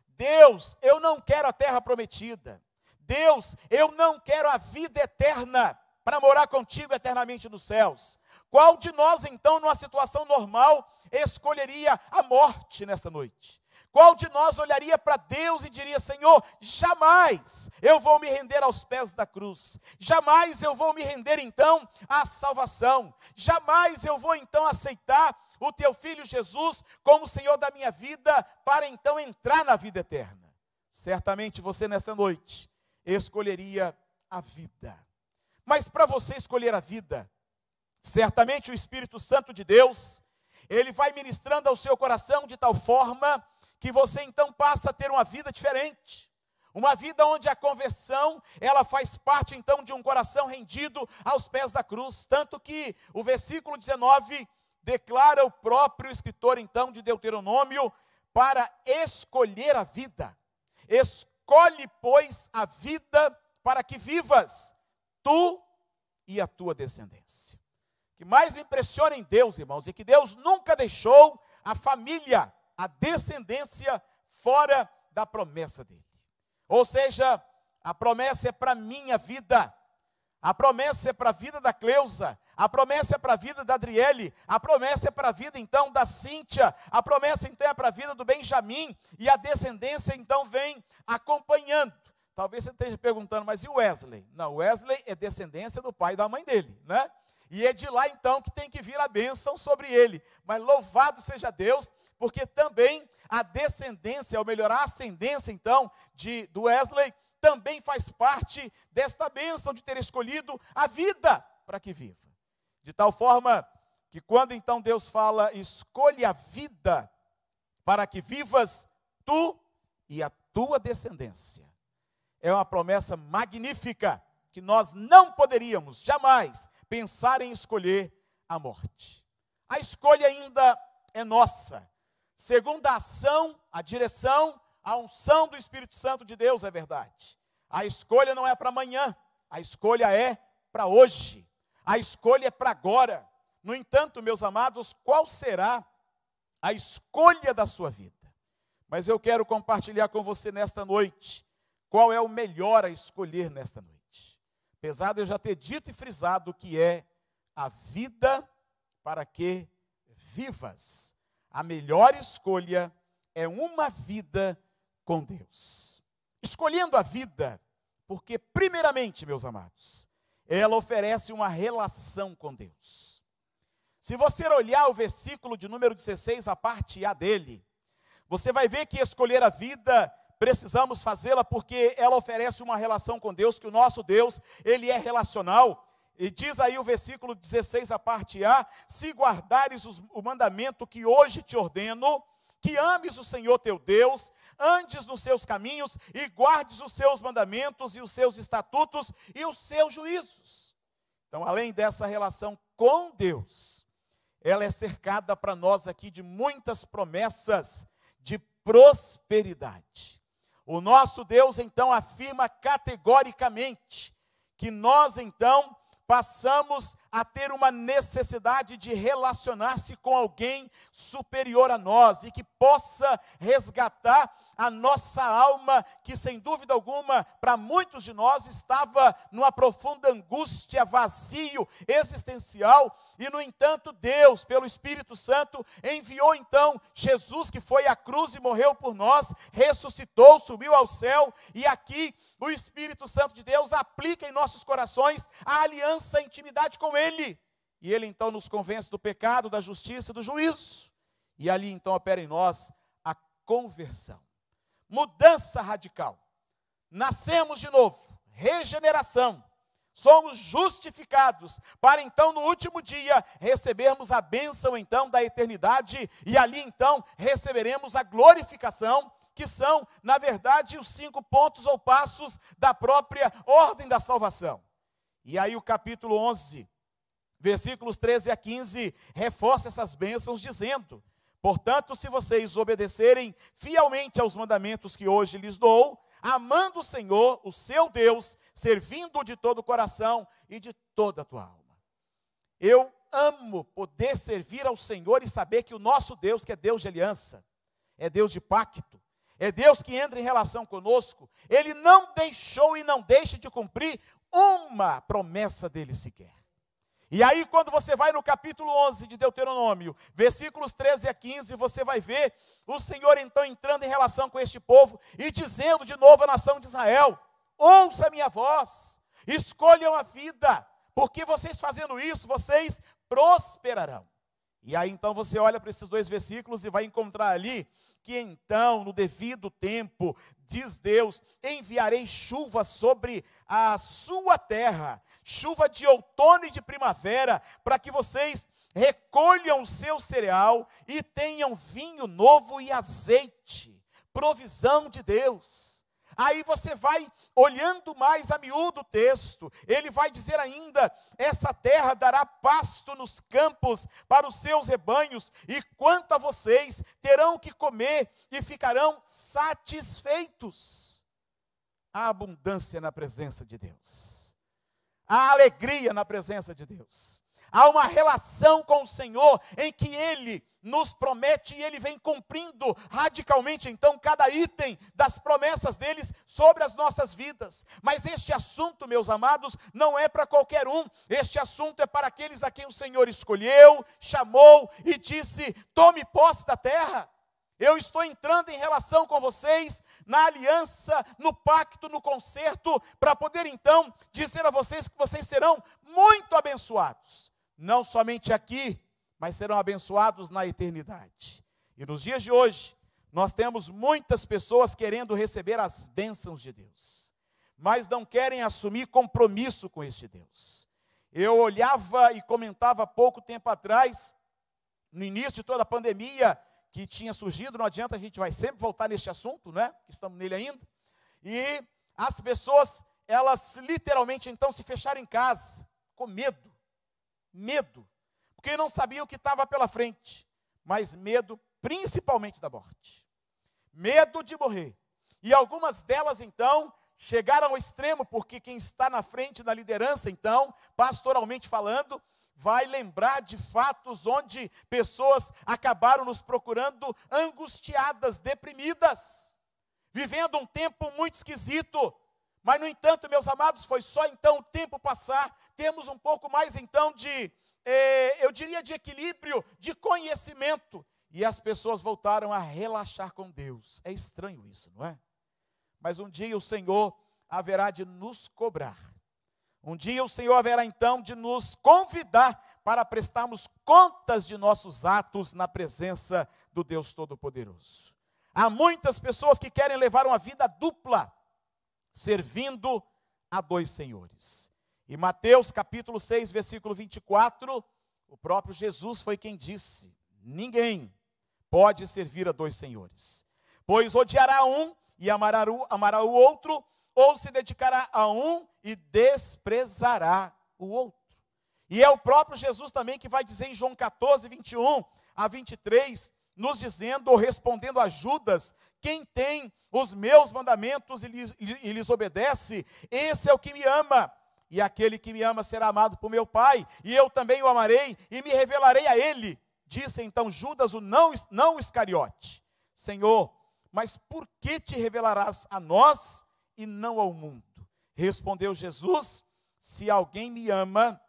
Deus, eu não quero a terra prometida. Deus, eu não quero a vida eterna para morar contigo eternamente nos céus. Qual de nós então, numa situação normal, escolheria a morte nessa noite? Qual de nós olharia para Deus e diria: Senhor, jamais eu vou me render aos pés da cruz, jamais eu vou me render então à salvação, jamais eu vou então aceitar o teu Filho Jesus como Senhor da minha vida, para então entrar na vida eterna? Certamente você nessa noite escolheria a vida. Mas para você escolher a vida, certamente o Espírito Santo de Deus, ele vai ministrando ao seu coração de tal forma que você então passa a ter uma vida diferente. Uma vida onde a conversão, ela faz parte então de um coração rendido aos pés da cruz. Tanto que o versículo 19 declara o próprio escritor então de Deuteronômio para escolher a vida. Escolhe, pois, a vida para que vivas, tu e a tua descendência. O que mais me impressiona em Deus, irmãos, é que Deus nunca deixou a família, a descendência, fora da promessa dele. Ou seja, a promessa é para a minha vida, a promessa é para a vida da Cleusa, a promessa é para a vida da Adriele, a promessa é para a vida então da Cíntia, a promessa então é para a vida do Benjamim, e a descendência então vem acompanhando. Talvez você esteja perguntando: mas e o Wesley? Não, Wesley é descendência do pai e da mãe dele, né? E é de lá então que tem que vir a bênção sobre ele. Mas louvado seja Deus, porque também a descendência, ou melhor, a ascendência então do Wesley, também faz parte desta bênção de ter escolhido a vida para que viva. De tal forma que quando então Deus fala, escolha a vida para que vivas tu e a tua descendência. É uma promessa magnífica que nós não poderíamos jamais pensar em escolher a morte. A escolha ainda é nossa, segundo a ação, a direção, a unção do Espírito Santo de Deus, é verdade. A escolha não é para amanhã, a escolha é para hoje, a escolha é para agora. No entanto, meus amados, qual será a escolha da sua vida? Mas eu quero compartilhar com você nesta noite, qual é o melhor a escolher nesta noite. Apesar de eu já ter dito e frisado que é a vida para que vivas. A melhor escolha é uma vida com Deus. Escolhendo a vida, porque primeiramente, meus amados, ela oferece uma relação com Deus. Se você olhar o versículo de número 16, a parte A dele, você vai ver que escolher a vida, precisamos fazê-la porque ela oferece uma relação com Deus, que o nosso Deus, ele é relacional. E diz aí o versículo 16, a parte A, se guardares o mandamento que hoje te ordeno, que ames o Senhor teu Deus, andes nos seus caminhos e guardes os seus mandamentos e os seus estatutos e os seus juízos. Então, além dessa relação com Deus, ela é cercada para nós aqui de muitas promessas de prosperidade. O nosso Deus, então, afirma categoricamente que nós, então, passamos a ter uma necessidade de relacionar-se com alguém superior a nós e que possa resgatar a nossa alma, que sem dúvida alguma, para muitos de nós, estava numa profunda angústia, vazio existencial, e no entanto Deus, pelo Espírito Santo, enviou então Jesus, que foi à cruz e morreu por nós, ressuscitou, subiu ao céu, e aqui o Espírito Santo de Deus aplica em nossos corações a aliança, a intimidade com Ele. E Ele então nos convence do pecado, da justiça e do juízo. E ali então opera em nós a conversão. Mudança radical. Nascemos de novo. Regeneração. Somos justificados para então no último dia recebermos a bênção então da eternidade. E ali então receberemos a glorificação, que são na verdade os 5 pontos ou passos da própria ordem da salvação. E aí o capítulo 11, versículos 13 a 15, reforça essas bênçãos dizendo: portanto, se vocês obedecerem fielmente aos mandamentos que hoje lhes dou, amando o Senhor, o seu Deus, servindo-o de todo o coração e de toda a tua alma. Eu amo poder servir ao Senhor e saber que o nosso Deus, que é Deus de aliança, é Deus de pacto, é Deus que entra em relação conosco, Ele não deixou e não deixa de cumprir uma promessa dele sequer. E aí quando você vai no capítulo 11 de Deuteronômio, versículos 13 a 15, você vai ver o Senhor então entrando em relação com este povo e dizendo de novo à nação de Israel: ouça a minha voz, escolham a vida, porque vocês fazendo isso, vocês prosperarão. E aí então você olha para esses 2 versículos e vai encontrar ali que então, no devido tempo, diz Deus, enviarei chuva sobre a sua terra, chuva de outono e de primavera, para que vocês recolham o seu cereal e tenham vinho novo e azeite, provisão de Deus. Aí você vai olhando mais a miúdo o texto, ele vai dizer ainda: essa terra dará pasto nos campos para os seus rebanhos, e quanto a vocês, terão que comer e ficarão satisfeitos. A abundância na presença de Deus, a alegria na presença de Deus. Há uma relação com o Senhor em que Ele nos promete e Ele vem cumprindo radicalmente então cada item das promessas deles sobre as nossas vidas. Mas este assunto, meus amados, não é para qualquer um. Este assunto é para aqueles a quem o Senhor escolheu, chamou e disse: tome posse da terra. Eu estou entrando em relação com vocês, na aliança, no pacto, no concerto, para poder então dizer a vocês que vocês serão muito abençoados. não somente aqui, mas serão abençoados na eternidade. E nos dias de hoje, nós temos muitas pessoas querendo receber as bênçãos de Deus, mas não querem assumir compromisso com este Deus. Eu olhava e comentava há pouco tempo atrás, no início de toda a pandemia que tinha surgido, não adianta, a gente vai sempre voltar neste assunto, né? Que estamos nele ainda. E as pessoas, elas literalmente então se fecharam em casa, com medo, porque não sabiam o que estava pela frente, mas medo principalmente da morte, medo de morrer. E algumas delas então chegaram ao extremo, porque quem está na frente da liderança então, pastoralmente falando, vai lembrar de fatos onde pessoas acabaram nos procurando angustiadas, deprimidas, vivendo um tempo muito esquisito. Mas, no entanto, meus amados, foi só então o tempo passar, temos um pouco mais então de, eu diria, de equilíbrio, de conhecimento, e as pessoas voltaram a relaxar com Deus. É estranho isso, não é? Mas um dia o Senhor haverá de nos cobrar. Um dia o Senhor haverá então de nos convidar para prestarmos contas de nossos atos na presença do Deus Todo-Poderoso. Há muitas pessoas que querem levar uma vida dupla, servindo a dois senhores. Em Mateus capítulo 6, versículo 24, o próprio Jesus foi quem disse: ninguém pode servir a dois senhores, pois odiará um e amará o outro, ou se dedicará a um e desprezará o outro. E é o próprio Jesus também que vai dizer em João 14, 21 a 23, nos dizendo, ou respondendo a Judas: quem tem os meus mandamentos e lhes obedece, esse é o que me ama. E aquele que me ama será amado por meu Pai, e eu também o amarei e me revelarei a ele. Disse então Judas, o não Iscariote: Senhor, mas por que te revelarás a nós e não ao mundo? Respondeu Jesus: se alguém me ama,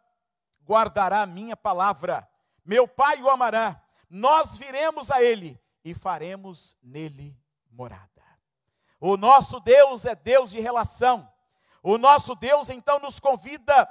guardará a minha palavra. Meu Pai o amará. Nós viremos a ele e faremos nele morada. O nosso Deus é Deus de relação. O nosso Deus então nos convida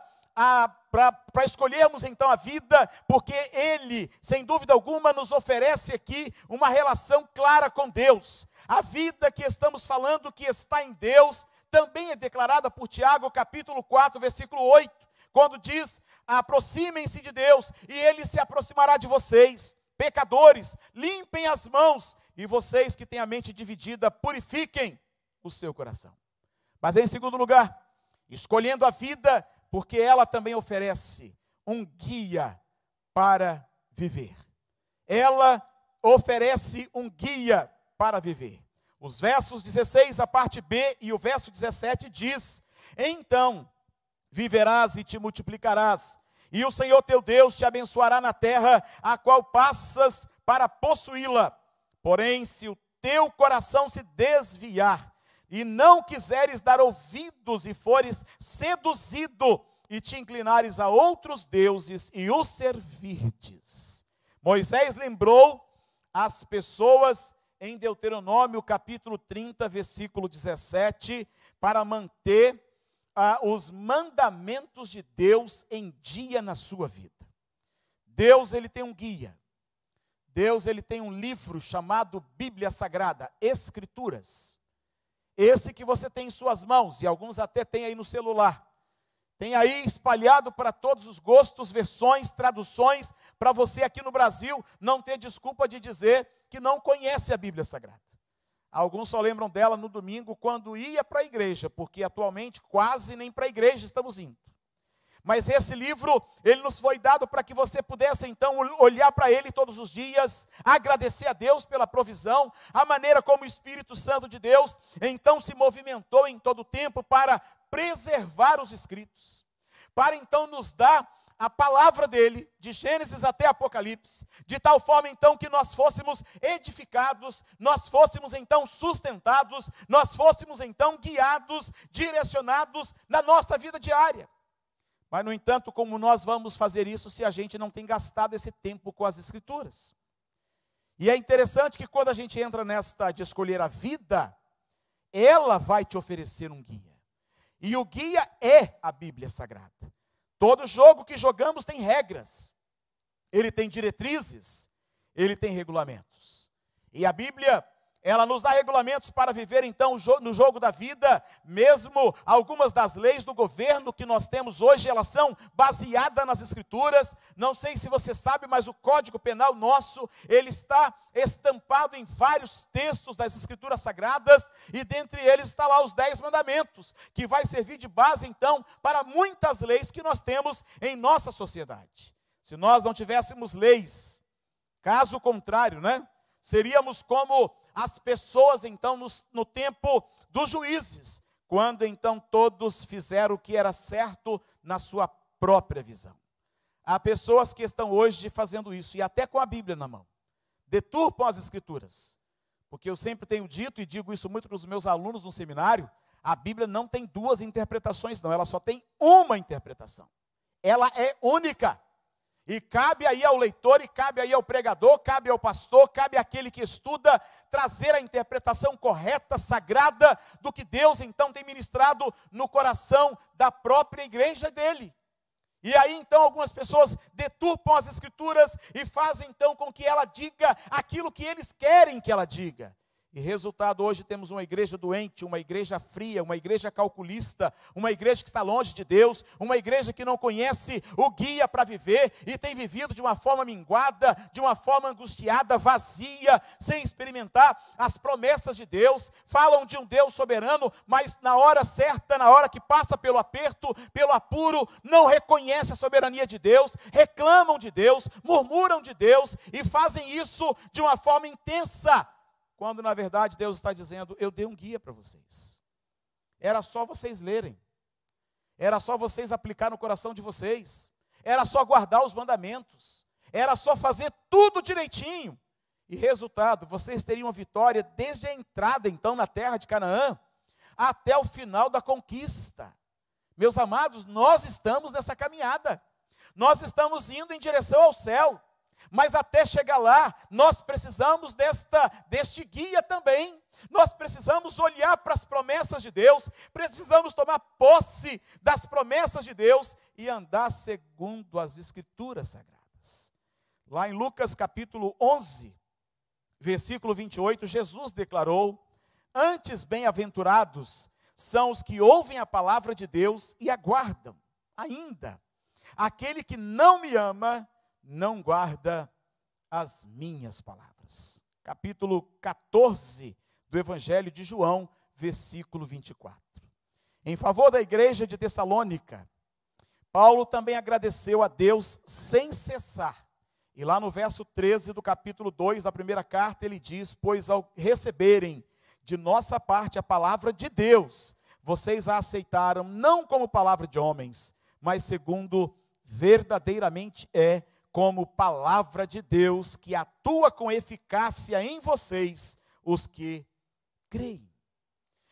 para escolhermos então a vida, porque Ele, sem dúvida alguma, nos oferece aqui uma relação clara com Deus. A vida que estamos falando, que está em Deus, também é declarada por Tiago, capítulo 4, versículo 8, quando diz: aproximem-se de Deus, e Ele se aproximará de vocês. Pecadores, limpem as mãos, e vocês que têm a mente dividida, purifiquem o seu coração. Mas em segundo lugar, escolhendo a vida, porque ela também oferece um guia para viver. Ela oferece um guia para viver. Os versos 16, a parte B, e o verso 17 diz: então viverás e te multiplicarás, e o Senhor teu Deus te abençoará na terra, a qual passas para possuí-la. Porém, se o teu coração se desviar, e não quiseres dar ouvidos, e fores seduzido, e te inclinares a outros deuses, e os servirdes. Moisés lembrou as pessoas em Deuteronômio capítulo 30, versículo 17, para manter os mandamentos de Deus em dia na sua vida. Deus, ele tem um guia. Deus, ele tem um livro chamado Bíblia Sagrada, Escrituras. Esse que você tem em suas mãos, e alguns até tem aí no celular. Tem aí espalhado para todos os gostos, versões, traduções, para você aqui no Brasil não ter desculpa de dizer que não conhece a Bíblia Sagrada. Alguns só lembram dela no domingo quando ia para a igreja, porque atualmente quase nem para a igreja estamos indo. Mas esse livro, ele nos foi dado para que você pudesse então olhar para ele todos os dias, agradecer a Deus pela provisão, a maneira como o Espírito Santo de Deus então se movimentou em todo o tempo para preservar os escritos, para então nos dar a palavra dele, de Gênesis até Apocalipse, de tal forma então que nós fôssemos edificados, nós fôssemos então sustentados, nós fôssemos então guiados, direcionados na nossa vida diária. Mas, no entanto, como nós vamos fazer isso se a gente não tem gastado esse tempo com as Escrituras? E é interessante que quando a gente entra nesta de escolher a vida, ela vai te oferecer um guia. E o guia é a Bíblia Sagrada. Todo jogo que jogamos tem regras, ele tem diretrizes, ele tem regulamentos. E a Bíblia, ela nos dá regulamentos para viver então no jogo da vida. Mesmo algumas das leis do governo que nós temos hoje, elas são baseadas nas Escrituras. Não sei se você sabe, mas o Código Penal nosso, ele está estampado em vários textos das Escrituras Sagradas, e dentre eles está lá os 10 mandamentos, que vai servir de base então para muitas leis que nós temos em nossa sociedade. Se nós não tivéssemos leis, caso contrário, seríamos como as pessoas então no tempo dos juízes, quando então todos fizeram o que era certo na sua própria visão. Há pessoas que estão hoje fazendo isso, e até com a Bíblia na mão, deturpam as Escrituras, porque eu sempre tenho dito, e digo isso muito para os meus alunos no seminário, a Bíblia não tem duas interpretações não, ela só tem uma interpretação, ela é única. E cabe aí ao leitor, e cabe aí ao pregador, cabe ao pastor, cabe àquele que estuda, trazer a interpretação correta, sagrada, do que Deus então tem ministrado no coração da própria igreja dele. E aí então algumas pessoas deturpam as Escrituras e fazem então com que ela diga aquilo que eles querem que ela diga. E resultado, hoje temos uma igreja doente, uma igreja fria, uma igreja calculista, uma igreja que está longe de Deus, uma igreja que não conhece o guia para viver e tem vivido de uma forma minguada, de uma forma angustiada, vazia, sem experimentar as promessas de Deus. Falam de um Deus soberano, mas na hora certa, na hora que passa pelo aperto, pelo apuro, não reconhece a soberania de Deus, reclamam de Deus, murmuram de Deus e fazem isso de uma forma intensa, quando na verdade Deus está dizendo: eu dei um guia para vocês, era só vocês lerem, era só vocês aplicar no coração de vocês, era só guardar os mandamentos, era só fazer tudo direitinho, e resultado, vocês teriam a vitória desde a entrada então na terra de Canaã, até o final da conquista. Meus amados, nós estamos nessa caminhada, nós estamos indo em direção ao céu, mas até chegar lá, nós precisamos deste guia também. Nós precisamos olhar para as promessas de Deus, precisamos tomar posse das promessas de Deus e andar segundo as Escrituras Sagradas. Lá em Lucas capítulo 11, versículo 28, Jesus declarou: antes bem-aventurados são os que ouvem a palavra de Deus e aguardam. Ainda, aquele que não me ama, não guarda as minhas palavras. Capítulo 14 do Evangelho de João, versículo 24. Em favor da igreja de Tessalônica, Paulo também agradeceu a Deus sem cessar. E lá no verso 13 do capítulo 2 da primeira carta, ele diz: pois ao receberem de nossa parte a palavra de Deus, vocês a aceitaram não como palavra de homens, mas segundo verdadeiramente é, como palavra de Deus, que atua com eficácia em vocês, os que creem.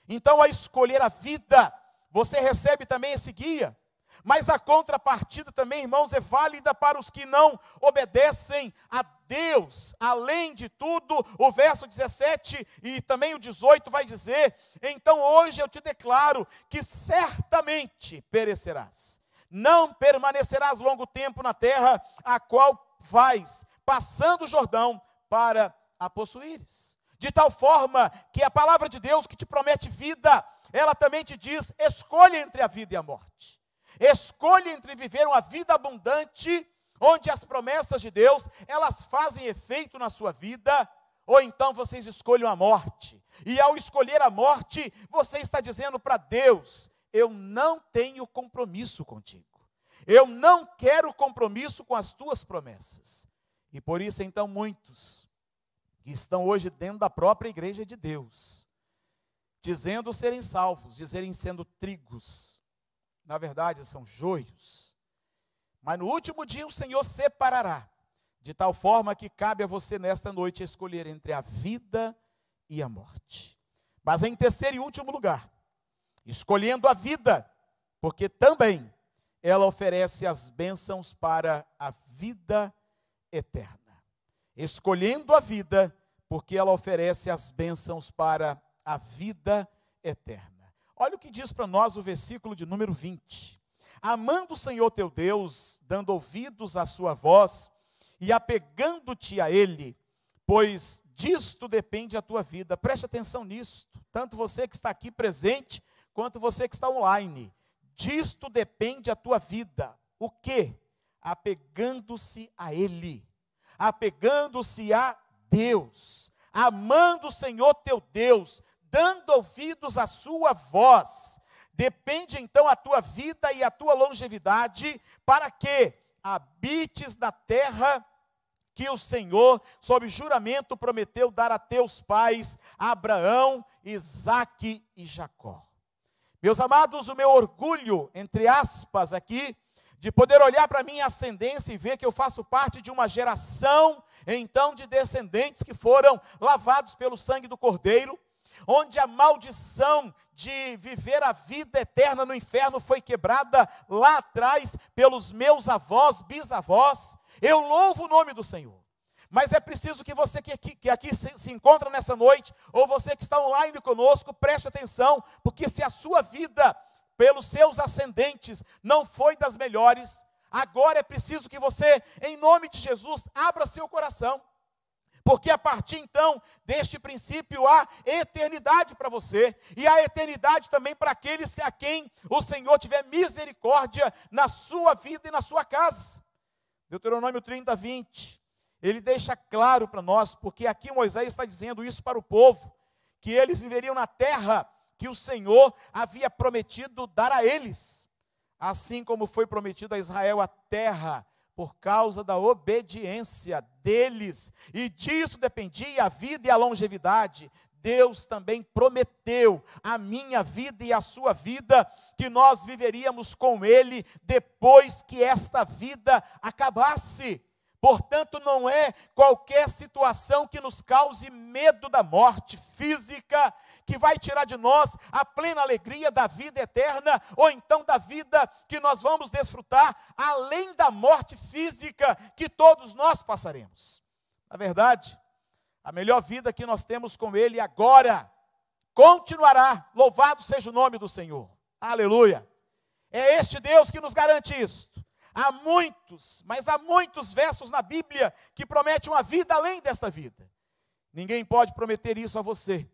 Então, a escolher a vida, você recebe também esse guia, mas a contrapartida também, irmãos, é válida para os que não obedecem a Deus. Além de tudo, o verso 17 e também o 18 vai dizer: então hoje eu te declaro que certamente perecerás. Não permanecerás longo tempo na terra, a qual vais, passando o Jordão, para a possuíres. De tal forma que a palavra de Deus que te promete vida, ela também te diz: escolha entre a vida e a morte. Escolha entre viver uma vida abundante, onde as promessas de Deus, elas fazem efeito na sua vida, ou então vocês escolham a morte. E ao escolher a morte, você está dizendo para Deus: eu não tenho compromisso contigo. Eu não quero compromisso com as tuas promessas. E por isso então muitos que estão hoje dentro da própria igreja de Deus, dizendo serem salvos, dizerem sendo trigos, na verdade são joios. Mas no último dia o Senhor separará, de tal forma que cabe a você nesta noite escolher entre a vida e a morte. Mas em terceiro e último lugar, escolhendo a vida, porque também ela oferece as bênçãos para a vida eterna. Escolhendo a vida, porque ela oferece as bênçãos para a vida eterna. Olha o que diz para nós o versículo de número 20. amando o Senhor teu Deus, dando ouvidos à sua voz e apegando-te a Ele, pois disto depende a tua vida. Preste atenção nisso, tanto você que está aqui presente, quanto você que está online. Disto depende a tua vida. O quê? Apegando-se a Ele, apegando-se a Deus, amando o Senhor teu Deus, dando ouvidos à sua voz. Depende então a tua vida e a tua longevidade, para que habites na terra que o Senhor, sob juramento, prometeu dar a teus pais, Abraão, Isaque e Jacó. Meus amados, o meu orgulho, entre aspas aqui, de poder olhar para a minha ascendência e ver que eu faço parte de uma geração, então, de descendentes que foram lavados pelo sangue do Cordeiro, onde a maldição de viver a vida eterna no inferno foi quebrada lá atrás pelos meus avós, bisavós. Eu louvo o nome do Senhor. Mas é preciso que você que aqui se encontra nessa noite, ou você que está online conosco, preste atenção, porque se a sua vida, pelos seus ascendentes, não foi das melhores, agora é preciso que você, em nome de Jesus, abra seu coração. Porque a partir então deste princípio há eternidade para você, e há eternidade também para aqueles a quem o Senhor tiver misericórdia na sua vida e na sua casa. Deuteronômio 30, 20, ele deixa claro para nós, porque aqui Moisés está dizendo isso para o povo, que eles viveriam na terra que o Senhor havia prometido dar a eles, assim como foi prometido a Israel a terra, por causa da obediência deles, e disso dependia a vida e a longevidade. Deus também prometeu a minha vida e a sua vida, que nós viveríamos com Ele depois que esta vida acabasse. Portanto, não é qualquer situação que nos cause medo da morte física, que vai tirar de nós a plena alegria da vida eterna, ou então da vida que nós vamos desfrutar, além da morte física que todos nós passaremos. Na verdade, a melhor vida que nós temos com Ele agora continuará. Louvado seja o nome do Senhor. Aleluia. É este Deus que nos garante isto. Há muitos, mas há muitos versos na Bíblia que prometem uma vida além desta vida. Ninguém pode prometer isso a você,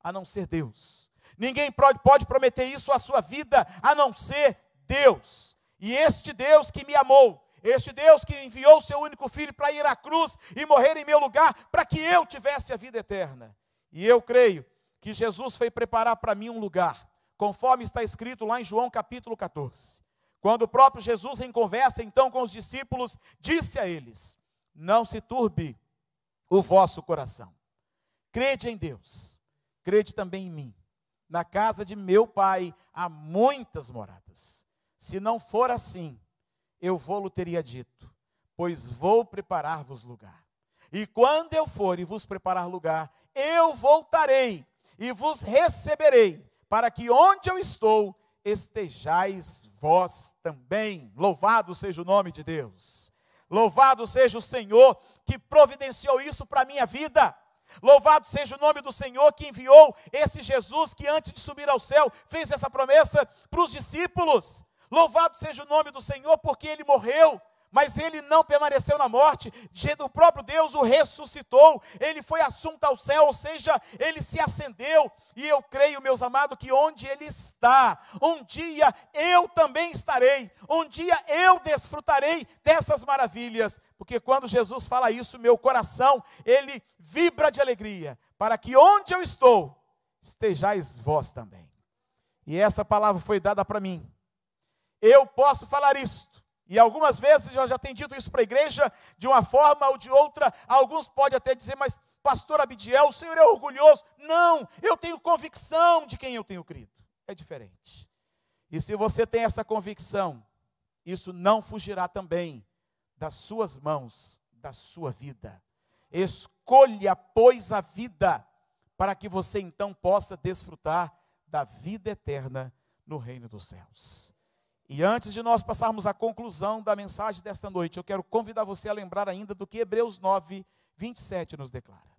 a não ser Deus. Ninguém pode prometer isso à sua vida, a não ser Deus. E este Deus que me amou, este Deus que enviou o seu único filho para ir à cruz e morrer em meu lugar, para que eu tivesse a vida eterna. E eu creio que Jesus foi preparar para mim um lugar, conforme está escrito lá em João capítulo 14. Quando o próprio Jesus, em conversa então com os discípulos, disse a eles: não se turbe o vosso coração. Crede em Deus, crede também em mim. Na casa de meu Pai há muitas moradas. Se não for assim, eu vou-lo teria dito, pois vou preparar-vos lugar. E quando eu for e vos preparar lugar, eu voltarei e vos receberei, para que onde eu estou, estejais vós também. Louvado seja o nome de Deus. Louvado seja o Senhor que providenciou isso para a minha vida. Louvado seja o nome do Senhor que enviou esse Jesus que antes de subir ao céu fez essa promessa para os discípulos. Louvado seja o nome do Senhor porque Ele morreu, mas Ele não permaneceu na morte. O próprio Deus o ressuscitou. Ele foi assunto ao céu, ou seja, Ele se ascendeu. E eu creio, meus amados, que onde Ele está, um dia eu também estarei. Um dia eu desfrutarei dessas maravilhas. Porque quando Jesus fala isso, meu coração, ele vibra de alegria. Para que onde eu estou, estejais vós também. E essa palavra foi dada para mim. Eu posso falar isto. E algumas vezes eu já tenho dito isso para a igreja, de uma forma ou de outra. Alguns podem até dizer, mas pastor Abidiel, o senhor é orgulhoso. Não, eu tenho convicção de quem eu tenho crido. É diferente. E se você tem essa convicção, isso não fugirá também das suas mãos, da sua vida. Escolha, pois, a vida, para que você então possa desfrutar da vida eterna no reino dos céus. E antes de nós passarmos à conclusão da mensagem desta noite, eu quero convidar você a lembrar ainda do que Hebreus 9, 27 nos declara.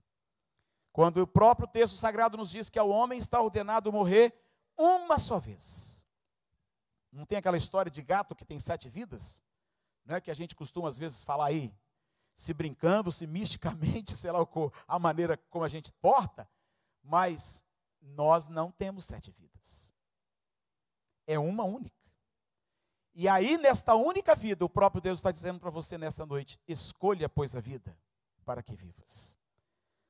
Quando o próprio texto sagrado nos diz que ao homem está ordenado morrer uma só vez. Não tem aquela história de gato que tem 7 vidas? Não é que a gente costuma às vezes falar aí, se brincando, se misticamente, sei lá a maneira como a gente porta, mas nós não temos 7 vidas. É uma única. E aí, nesta única vida, o próprio Deus está dizendo para você nesta noite, escolha, pois, a vida, para que vivas.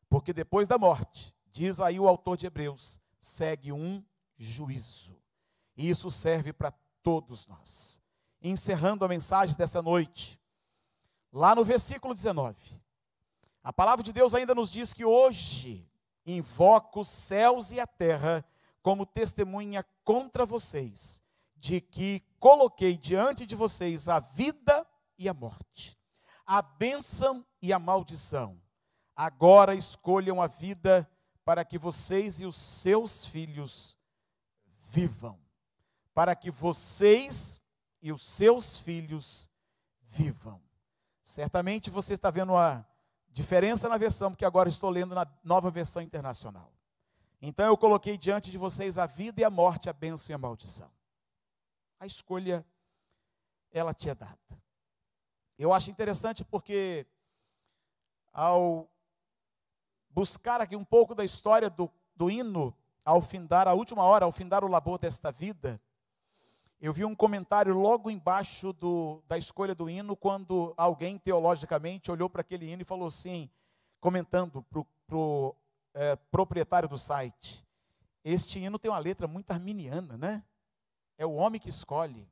Porque depois da morte, diz aí o autor de Hebreus, segue um juízo. E isso serve para todos nós. Encerrando a mensagem dessa noite, lá no versículo 19, a palavra de Deus ainda nos diz que hoje invoco os céus e a terra como testemunha contra vocês, de que coloquei diante de vocês a vida e a morte, a bênção e a maldição. Agora escolham a vida para que vocês e os seus filhos vivam. Para que vocês e os seus filhos vivam. Certamente você está vendo a diferença na versão, porque agora estou lendo na Nova Versão Internacional. Então eu coloquei diante de vocês a vida e a morte, a bênção e a maldição. A escolha, ela te é dada. Eu acho interessante porque, ao buscar aqui um pouco da história do hino, ao findar a última hora, ao findar o labor desta vida, eu vi um comentário logo embaixo da escolha do hino, quando alguém teologicamente olhou para aquele hino e falou assim, comentando para o proprietário do site, este hino tem uma letra muito arminiana, né? É o homem que escolhe.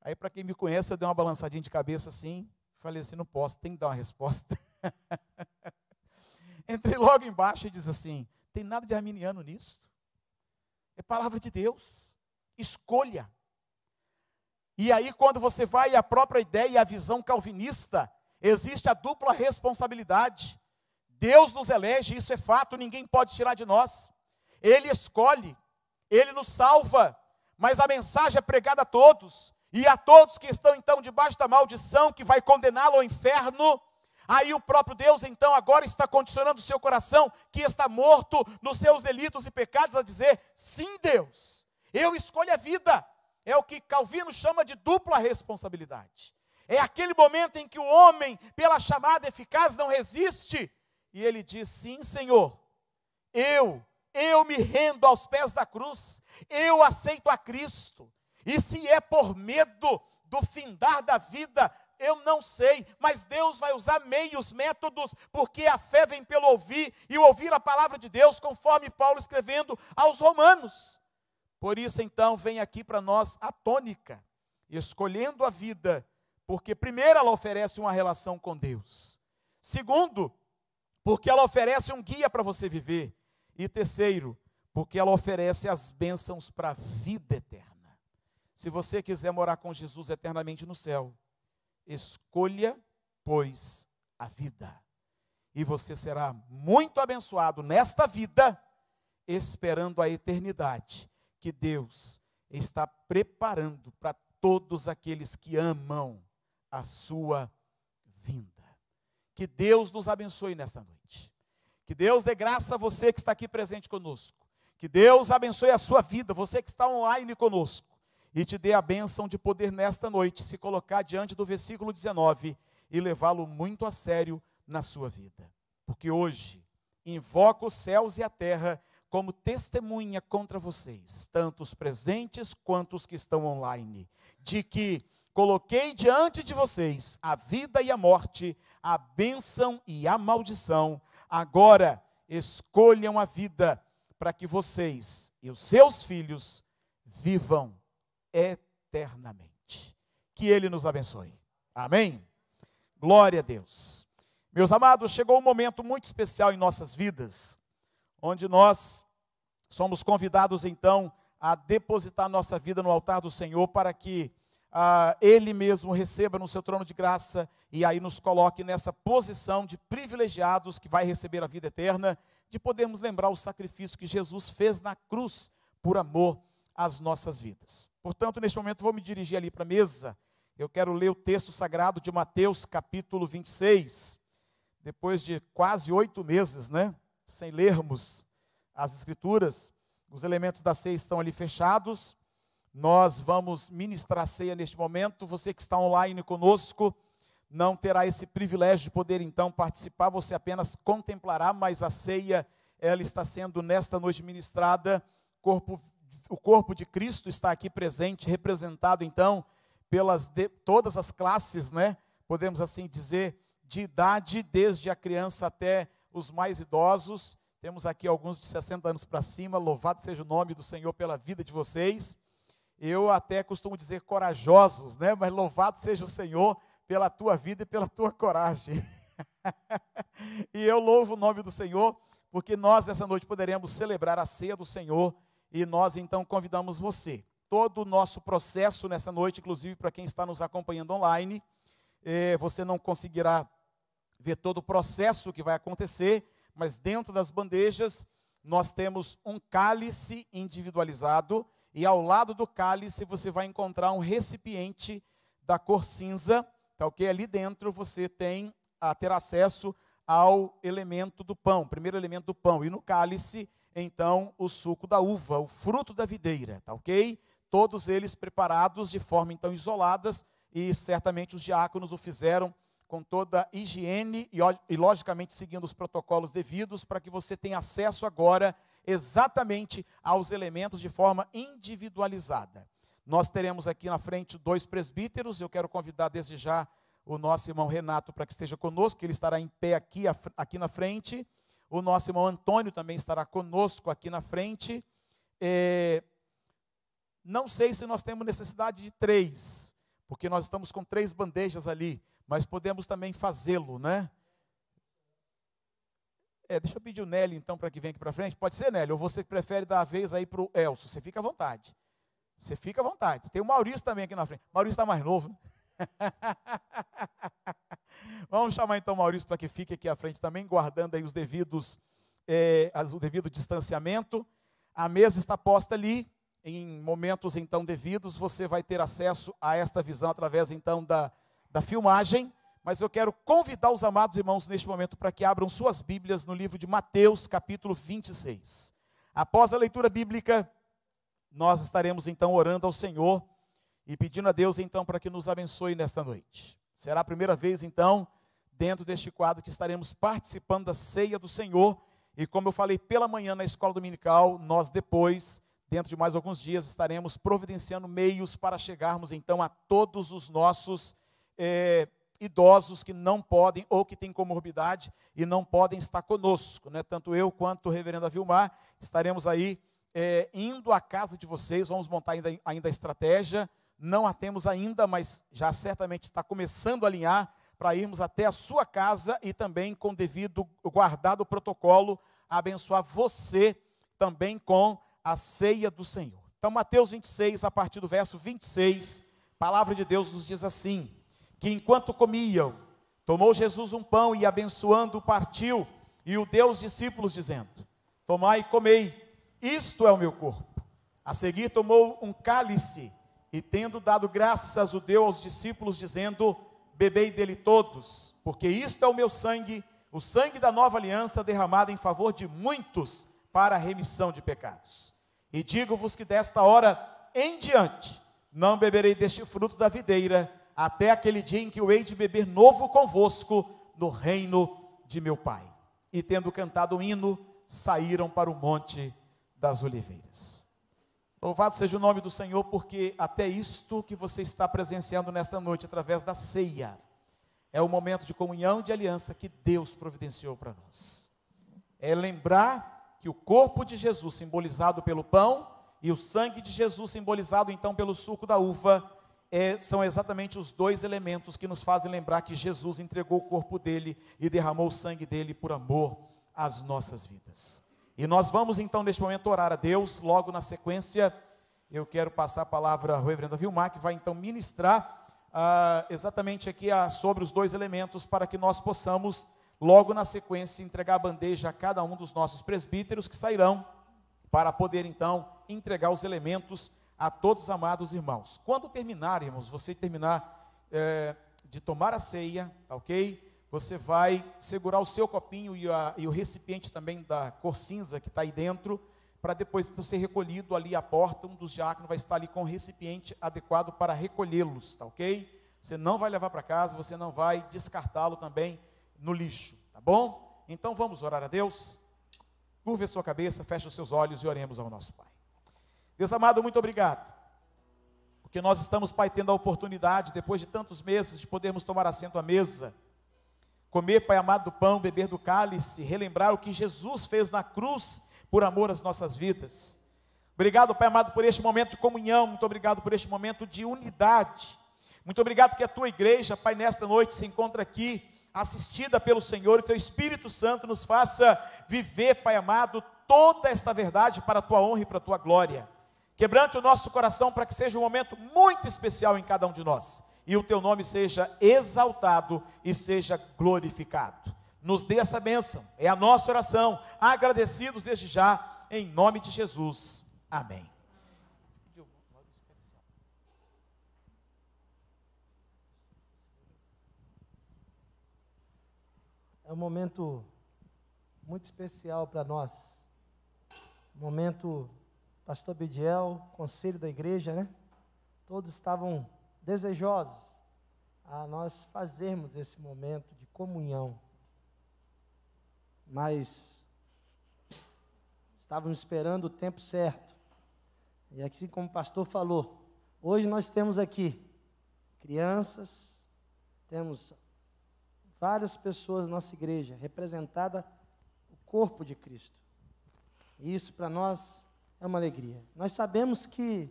Aí, para quem me conhece, eu dei uma balançadinha de cabeça assim, falei assim, não posso, tem que dar uma resposta. Entrei logo embaixo e diz assim, tem nada de arminiano nisso. É palavra de Deus. Escolha. E aí, quando você vai à própria ideia e à visão calvinista, existe a dupla responsabilidade. Deus nos elege, isso é fato, ninguém pode tirar de nós. Ele escolhe, Ele nos salva, mas a mensagem é pregada a todos, e a todos que estão então debaixo da maldição, que vai condená-lo ao inferno. Aí o próprio Deus então agora está condicionando o seu coração, que está morto nos seus delitos e pecados, a dizer, sim Deus, eu escolho a vida. É o que Calvino chama de dupla responsabilidade. É aquele momento em que o homem, pela chamada eficaz, não resiste, e ele diz, sim Senhor, eu me rendo aos pés da cruz, eu aceito a Cristo, e se é por medo do findar da vida, eu não sei, mas Deus vai usar meios, métodos, porque a fé vem pelo ouvir, e ouvir a palavra de Deus, conforme Paulo escrevendo aos Romanos. Por isso então vem aqui para nós a tônica, escolhendo a vida, porque primeiro ela oferece uma relação com Deus, segundo, porque ela oferece um guia para você viver, e terceiro, porque ela oferece as bênçãos para a vida eterna. Se você quiser morar com Jesus eternamente no céu, escolha, pois, a vida. E você será muito abençoado nesta vida, esperando a eternidade, que Deus está preparando para todos aqueles que amam a sua vinda. Que Deus nos abençoe nesta noite. Que Deus dê graça a você que está aqui presente conosco. Que Deus abençoe a sua vida, você que está online conosco. E te dê a bênção de poder nesta noite se colocar diante do versículo 19 e levá-lo muito a sério na sua vida. Porque hoje invoco os céus e a terra como testemunha contra vocês, tanto os presentes quanto os que estão online, de que coloquei diante de vocês a vida e a morte, a bênção e a maldição. Agora escolham a vida para que vocês e os seus filhos vivam eternamente. Que Ele nos abençoe. Amém? Glória a Deus. Meus amados, chegou um momento muito especial em nossas vidas, onde nós somos convidados então a depositar nossa vida no altar do Senhor, para que Ele mesmo receba no seu trono de graça, e aí nos coloque nessa posição de privilegiados que vai receber a vida eterna, de podermos lembrar o sacrifício que Jesus fez na cruz, por amor às nossas vidas. Portanto, neste momento vou me dirigir ali para a mesa, eu quero ler o texto sagrado de Mateus capítulo 26, depois de quase 8 meses, sem lermos as Escrituras, os elementos da ceia estão ali fechados, Nós vamos ministrar a ceia neste momento. Você que está online conosco não terá esse privilégio de poder então participar, você apenas contemplará, mas a ceia, ela está sendo nesta noite ministrada. O corpo de Cristo está aqui presente, representado então pelas todas as classes, né? Podemos assim dizer, de idade, desde a criança até os mais idosos. Temos aqui alguns de 60 anos para cima. Louvado seja o nome do Senhor pela vida de vocês. Eu até costumo dizer corajosos, né? Mas louvado seja o Senhor pela tua vida e pela tua coragem. E eu louvo o nome do Senhor, porque nós nessa noite poderemos celebrar a ceia do Senhor, e nós então convidamos você. Todo o nosso processo nessa noite, inclusive para quem está nos acompanhando online, você não conseguirá ver todo o processo que vai acontecer, mas dentro das bandejas nós temos um cálice individualizado, e ao lado do cálice você vai encontrar um recipiente da cor cinza, tá ok? Ali dentro você tem a ter acesso ao elemento do pão, primeiro elemento do pão, e no cálice, então, o suco da uva, o fruto da videira, tá ok? Todos eles preparados de forma, então, isoladas, e certamente os diáconos o fizeram com toda a higiene e logicamente, seguindo os protocolos devidos, para que você tenha acesso agora exatamente aos elementos de forma individualizada. Nós teremos aqui na frente 2 presbíteros. Eu quero convidar desde já o nosso irmão Renato para que esteja conosco, que ele estará em pé aqui na frente. O nosso irmão Antônio também estará conosco aqui na frente. Não sei se nós temos necessidade de 3, porque nós estamos com 3 bandejas ali, mas podemos também fazê-lo, né? Deixa eu pedir o Nélio então para que venha aqui para frente. Pode ser, Nélio, ou você prefere dar a vez aí para o Elcio? Você fica à vontade. Você fica à vontade. Tem o Maurício também aqui na frente. Maurício está mais novo, né? Vamos chamar então o Maurício para que fique aqui à frente também, guardando aí o devido distanciamento. A mesa está posta ali. Em momentos então devidos, você vai ter acesso a esta visão através então da filmagem. Mas eu quero convidar os amados irmãos neste momento para que abram suas Bíblias no livro de Mateus, capítulo 26. Após a leitura bíblica, nós estaremos então orando ao Senhor e pedindo a Deus então para que nos abençoe nesta noite. Será a primeira vez então, dentro deste quadro, que estaremos participando da ceia do Senhor. E como eu falei pela manhã na escola dominical, nós depois, dentro de mais alguns dias, estaremos providenciando meios para chegarmos então a todos os nossos idosos que não podem, ou que têm comorbidade e não podem estar conosco, né? Tanto eu quanto o reverendo Avilmar estaremos aí indo à casa de vocês. Vamos montar ainda a estratégia, não a temos ainda, mas já certamente está começando a alinhar para irmos até a sua casa e também com devido guardado o protocolo, abençoar você também com a ceia do Senhor. Então Mateus 26, a partir do verso 26, a palavra de Deus nos diz assim: que enquanto comiam, tomou Jesus um pão e abençoando partiu e o deu aos discípulos dizendo: tomai e comei, isto é o meu corpo. A seguir tomou um cálice e tendo dado graças o deu aos discípulos dizendo: bebei dele todos, porque isto é o meu sangue, o sangue da nova aliança derramado em favor de muitos para a remissão de pecados. E digo-vos que desta hora em diante não beberei deste fruto da videira, até aquele dia em que eu hei de beber novo convosco no reino de meu Pai. E tendo cantado o hino, saíram para o monte das oliveiras. Louvado seja o nome do Senhor, porque até isto que você está presenciando nesta noite, através da ceia, é o momento de comunhão, de aliança que Deus providenciou para nós. É lembrar que o corpo de Jesus, simbolizado pelo pão, e o sangue de Jesus, simbolizado então pelo suco da uva, são exatamente os 2 elementos que nos fazem lembrar que Jesus entregou o corpo dele e derramou o sangue dele por amor às nossas vidas. E nós vamos então neste momento orar a Deus. Logo na sequência eu quero passar a palavra ao reverendo Avilmar, que vai então ministrar exatamente aqui sobre os 2 elementos, para que nós possamos logo na sequência entregar a bandeja a cada um dos nossos presbíteros que sairão, para poder então entregar os elementos a todos os amados irmãos. Quando terminar, irmãos, você terminar de tomar a ceia, tá ok? Você vai segurar o seu copinho e o recipiente também da cor cinza que está aí dentro, para depois então ser recolhido ali à porta. Um dos diáconos vai estar ali com o recipiente adequado para recolhê-los, tá ok? Você não vai levar para casa, você não vai descartá-lo também no lixo, tá bom? Então vamos orar a Deus. Curva a sua cabeça, feche os seus olhos e oremos ao nosso Pai. Deus amado, muito obrigado, porque nós estamos, Pai, tendo a oportunidade, depois de tantos meses, de podermos tomar assento à mesa, comer, Pai amado, do pão, beber do cálice, relembrar o que Jesus fez na cruz, por amor às nossas vidas. Obrigado, Pai amado, por este momento de comunhão, muito obrigado por este momento de unidade, muito obrigado que a Tua igreja, Pai, nesta noite se encontra aqui, assistida pelo Senhor, e Teu Espírito Santo nos faça viver, Pai amado, toda esta verdade para a Tua honra e para a Tua glória. Quebrante o nosso coração para que seja um momento muito especial em cada um de nós, e o Teu nome seja exaltado e seja glorificado. Nos dê essa bênção, é a nossa oração, agradecidos desde já, em nome de Jesus, amém. É um momento muito especial para nós, momento, pastor Bediel, conselho da igreja, né? Todos estavam desejosos a nós fazermos esse momento de comunhão, mas estávamos esperando o tempo certo, e assim como o pastor falou, hoje nós temos aqui crianças, temos várias pessoas na nossa igreja, representada o corpo de Cristo. E isso para nós é uma alegria. Nós sabemos que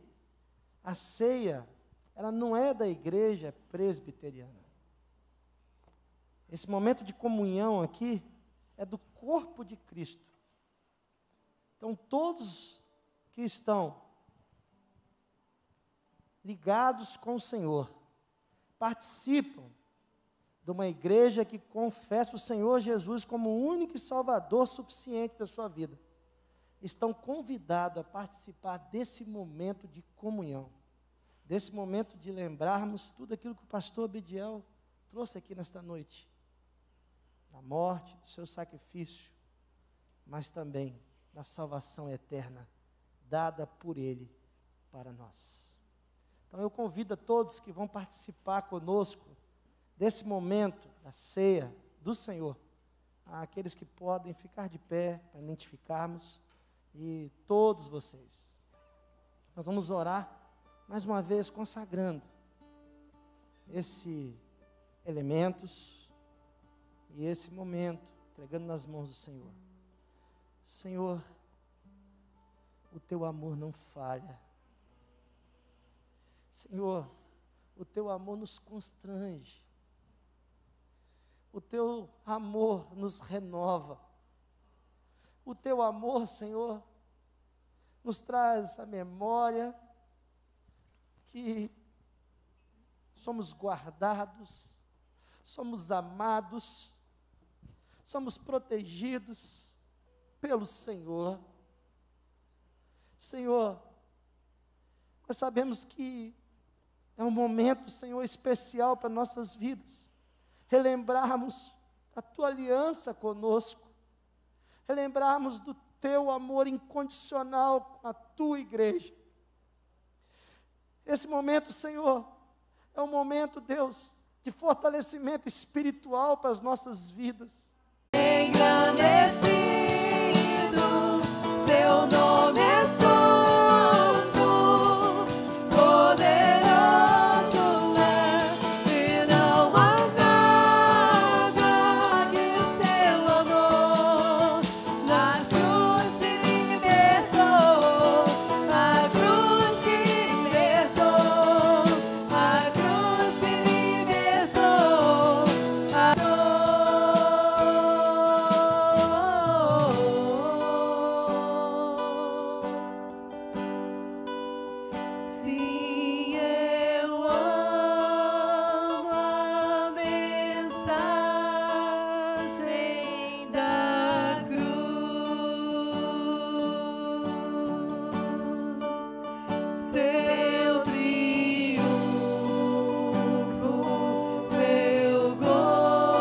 a ceia, ela não é da igreja presbiteriana. Esse momento de comunhão aqui é do corpo de Cristo. Então todos que estão ligados com o Senhor, participam de uma igreja que confessa o Senhor Jesus como o único e Salvador suficiente da sua vida, estão convidados a participar desse momento de comunhão, desse momento de lembrarmos tudo aquilo que o pastor Abdiel trouxe aqui nesta noite, da morte, do seu sacrifício, mas também da salvação eterna, dada por Ele para nós. Então eu convido a todos que vão participar conosco desse momento da ceia do Senhor, aqueles que podem ficar de pé para identificarmos, e todos vocês, nós vamos orar mais uma vez consagrando esses elementos e esse momento, entregando nas mãos do Senhor. Senhor, o Teu amor não falha. Senhor, o Teu amor nos constrange. O Teu amor nos renova. O Teu amor, Senhor, nos traz a memória que somos guardados, somos amados, somos protegidos pelo Senhor. Senhor, nós sabemos que é um momento, Senhor, especial para nossas vidas, relembrarmos a Tua aliança conosco, relembrarmos do Teu amor incondicional com a Tua igreja. Esse momento, Senhor, é um momento, Deus, de fortalecimento espiritual para as nossas vidas. Engrandecido, Seu nome é santo, poderoso é, e não há nada que Seu amor na cruz me libertou, a cruz me libertou, a cruz me libertou, a Sim, eu amo a mensagem da cruz, Seu triunfo, meu gozo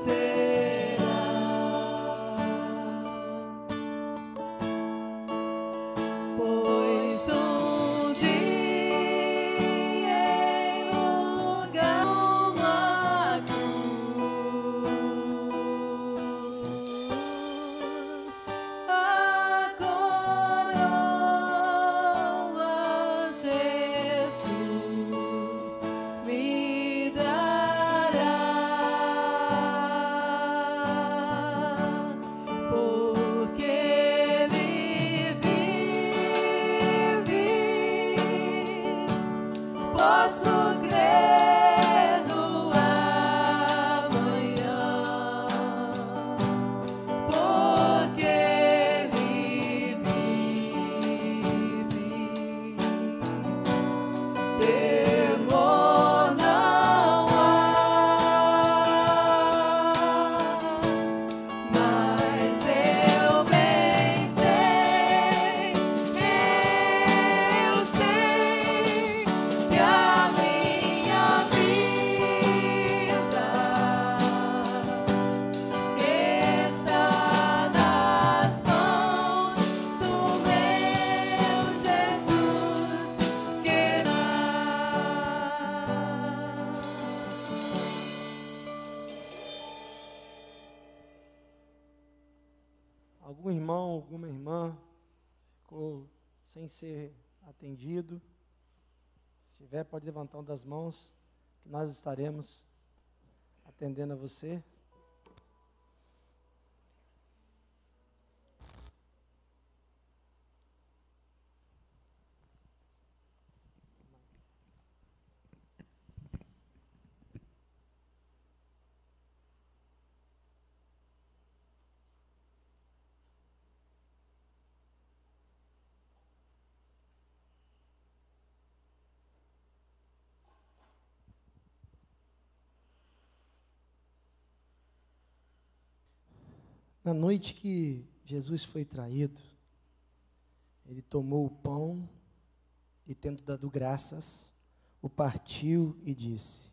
será. sem ser atendido, se tiver, pode levantar uma das mãos, que nós estaremos atendendo a você. Na noite que Jesus foi traído, ele tomou o pão e, tendo dado graças, o partiu e disse: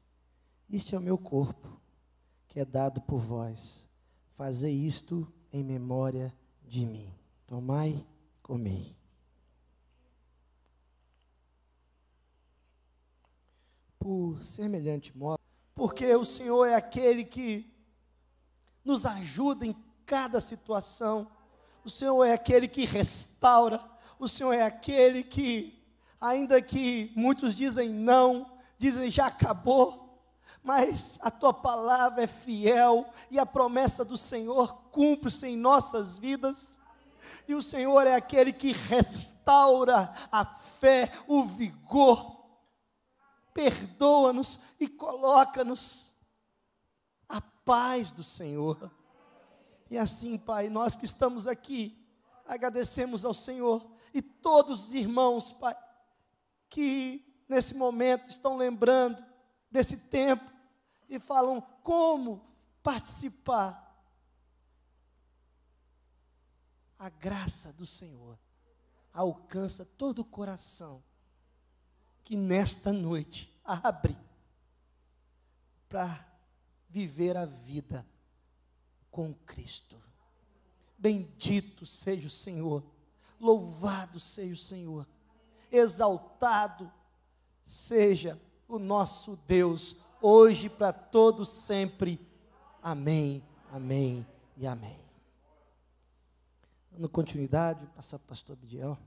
"Este é o meu corpo, que é dado por vós. Fazei isto em memória de mim. Tomai, comei." Por semelhante modo, porque o Senhor é aquele que nos ajuda em cada situação, o Senhor é aquele que restaura, o Senhor é aquele que, ainda que muitos dizem não, dizem já acabou, mas a tua palavra é fiel e a promessa do Senhor cumpre-se em nossas vidas. E o Senhor é aquele que restaura a fé, o vigor, perdoa-nos e coloca-nos a paz do Senhor. E assim, Pai, nós que estamos aqui, agradecemos ao Senhor e todos os irmãos, Pai, que nesse momento estão lembrando desse tempo e falam como participar. A graça do Senhor alcança todo o coração que nesta noite abre para viver a vida com Cristo. Bendito seja o Senhor, louvado seja o Senhor, exaltado seja o nosso Deus, hoje para todos sempre. Amém, amém e amém. Dando continuidade, passar para o pastor Abdiel.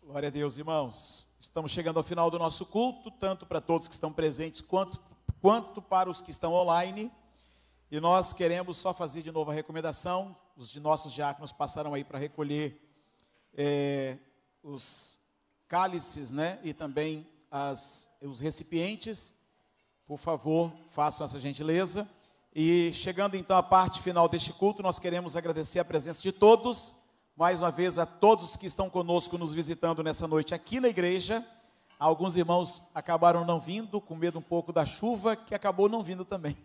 Glória a Deus, irmãos. Estamos chegando ao final do nosso culto, tanto para todos que estão presentes, quanto para os que estão online. E nós queremos só fazer de novo a recomendação. Os de nossos diáconos passaram aí para recolher os cálices, né? E também os recipientes. Por favor, façam essa gentileza. E chegando então à parte final deste culto, nós queremos agradecer a presença de todos. Mais uma vez a todos que estão conosco nos visitando nessa noite aqui na igreja. Alguns irmãos acabaram não vindo, com medo um pouco da chuva, que acabou não vindo também.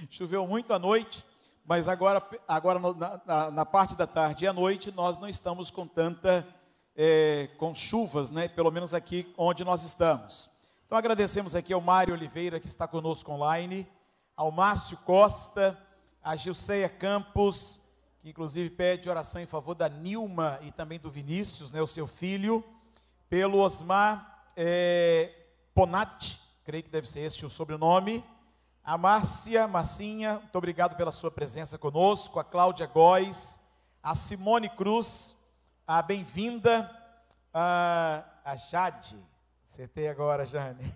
Choveu muito à noite, mas agora na parte da tarde e à noite nós não estamos com com chuvas, né? Pelo menos aqui onde nós estamos. Então agradecemos aqui ao Mário Oliveira, que está conosco online, ao Márcio Costa, a Gilceia Campos, que inclusive pede oração em favor da Nilma e também do Vinícius, né, o seu filho, pelo Osmar Ponati, creio que deve ser este o sobrenome, a Marcinha, muito obrigado pela sua presença conosco, a Cláudia Góes, a Simone Cruz, a bem-vinda, a Jade, acertei agora, Jane,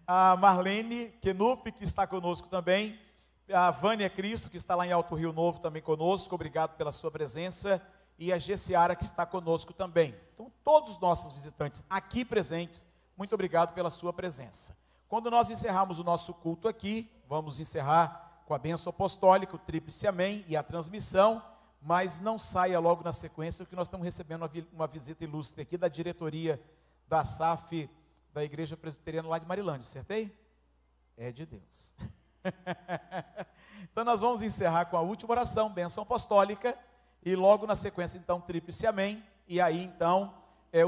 a Marlene Kenup, que está conosco também, a Vânia Cristo, que está lá em Alto Rio Novo também conosco, obrigado pela sua presença, e a Gessiara, que está conosco também. Então, todos os nossos visitantes aqui presentes, muito obrigado pela sua presença. Quando nós encerrarmos o nosso culto aqui, vamos encerrar com a bênção apostólica, o tríplice amém e a transmissão, mas não saia logo na sequência, porque nós estamos recebendo uma visita ilustre aqui da diretoria da SAF, da Igreja Presbiteriana lá de Marilândia, acertei? É de Deus. Então nós vamos encerrar com a última oração, bênção apostólica, e logo na sequência então tríplice amém, e aí então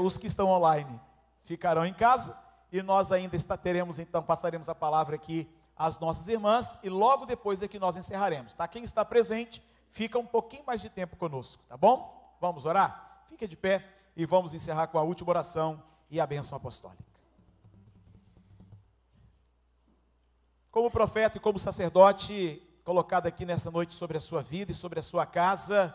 os que estão online ficarão em casa, e nós ainda teremos então, passaremos a palavra aqui às nossas irmãs, e logo depois é que nós encerraremos, tá? Quem está presente, fica um pouquinho mais de tempo conosco, tá bom? Vamos orar? Fique de pé, e vamos encerrar com a última oração e a bênção apostólica. Como profeta e como sacerdote colocado aqui nessa noite sobre a sua vida e sobre a sua casa,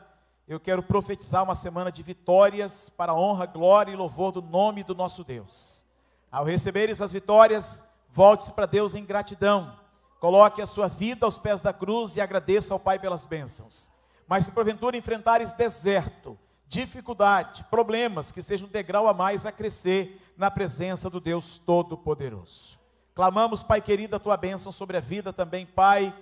eu quero profetizar uma semana de vitórias para a honra, glória e louvor do nome do nosso Deus. Ao receber essas vitórias, volte-se para Deus em gratidão. Coloque a sua vida aos pés da cruz e agradeça ao Pai pelas bênçãos. Mas se porventura enfrentares deserto, dificuldade, problemas, que seja um degrau a mais a crescer na presença do Deus Todo-Poderoso. Clamamos, Pai querido, a tua bênção sobre a vida também, Pai,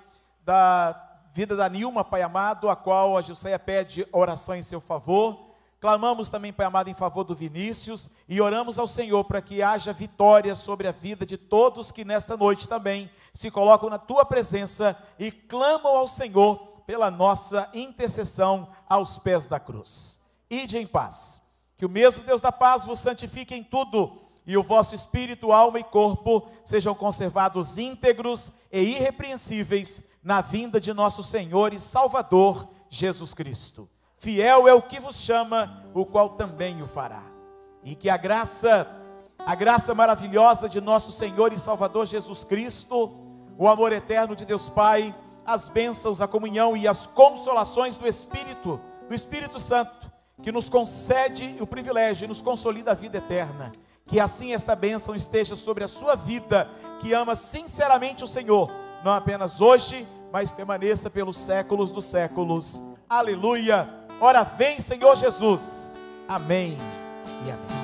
da vida da Nilma, Pai amado, a qual a Gilceia pede oração em seu favor. Clamamos também, Pai amado, em favor do Vinícius e oramos ao Senhor para que haja vitória sobre a vida de todos que nesta noite também se colocam na tua presença e clamam ao Senhor pela nossa intercessão aos pés da cruz. Ide em paz. Que o mesmo Deus da paz vos santifique em tudo e o vosso espírito, alma e corpo sejam conservados íntegros e irrepreensíveis na vinda de nosso Senhor e Salvador Jesus Cristo. Fiel é o que vos chama, o qual também o fará. E que a graça maravilhosa de nosso Senhor e Salvador Jesus Cristo, o amor eterno de Deus Pai, as bênçãos, a comunhão e as consolações do Espírito Santo, que nos concede o privilégio e nos consolida a vida eterna. Que assim esta bênção esteja sobre a sua vida, que ama sinceramente o Senhor, não apenas hoje, mas permaneça pelos séculos dos séculos. Aleluia! Ora vem, Senhor Jesus. Amém e amém.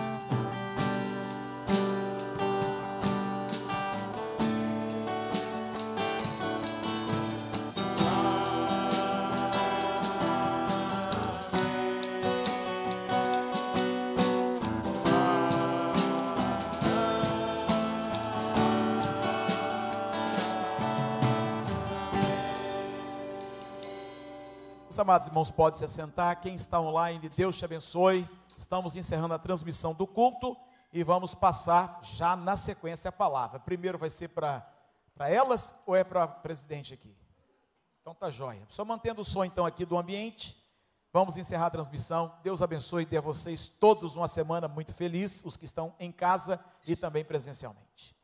Amados irmãos, pode se assentar. Quem está online, Deus te abençoe. Estamos encerrando a transmissão do culto e vamos passar já na sequência a palavra. Primeiro vai ser para elas ou é para a presidente aqui? Então tá jóia. Só mantendo o som então aqui do ambiente, vamos encerrar a transmissão. Deus abençoe e dê a vocês todos uma semana muito feliz, os que estão em casa e também presencialmente.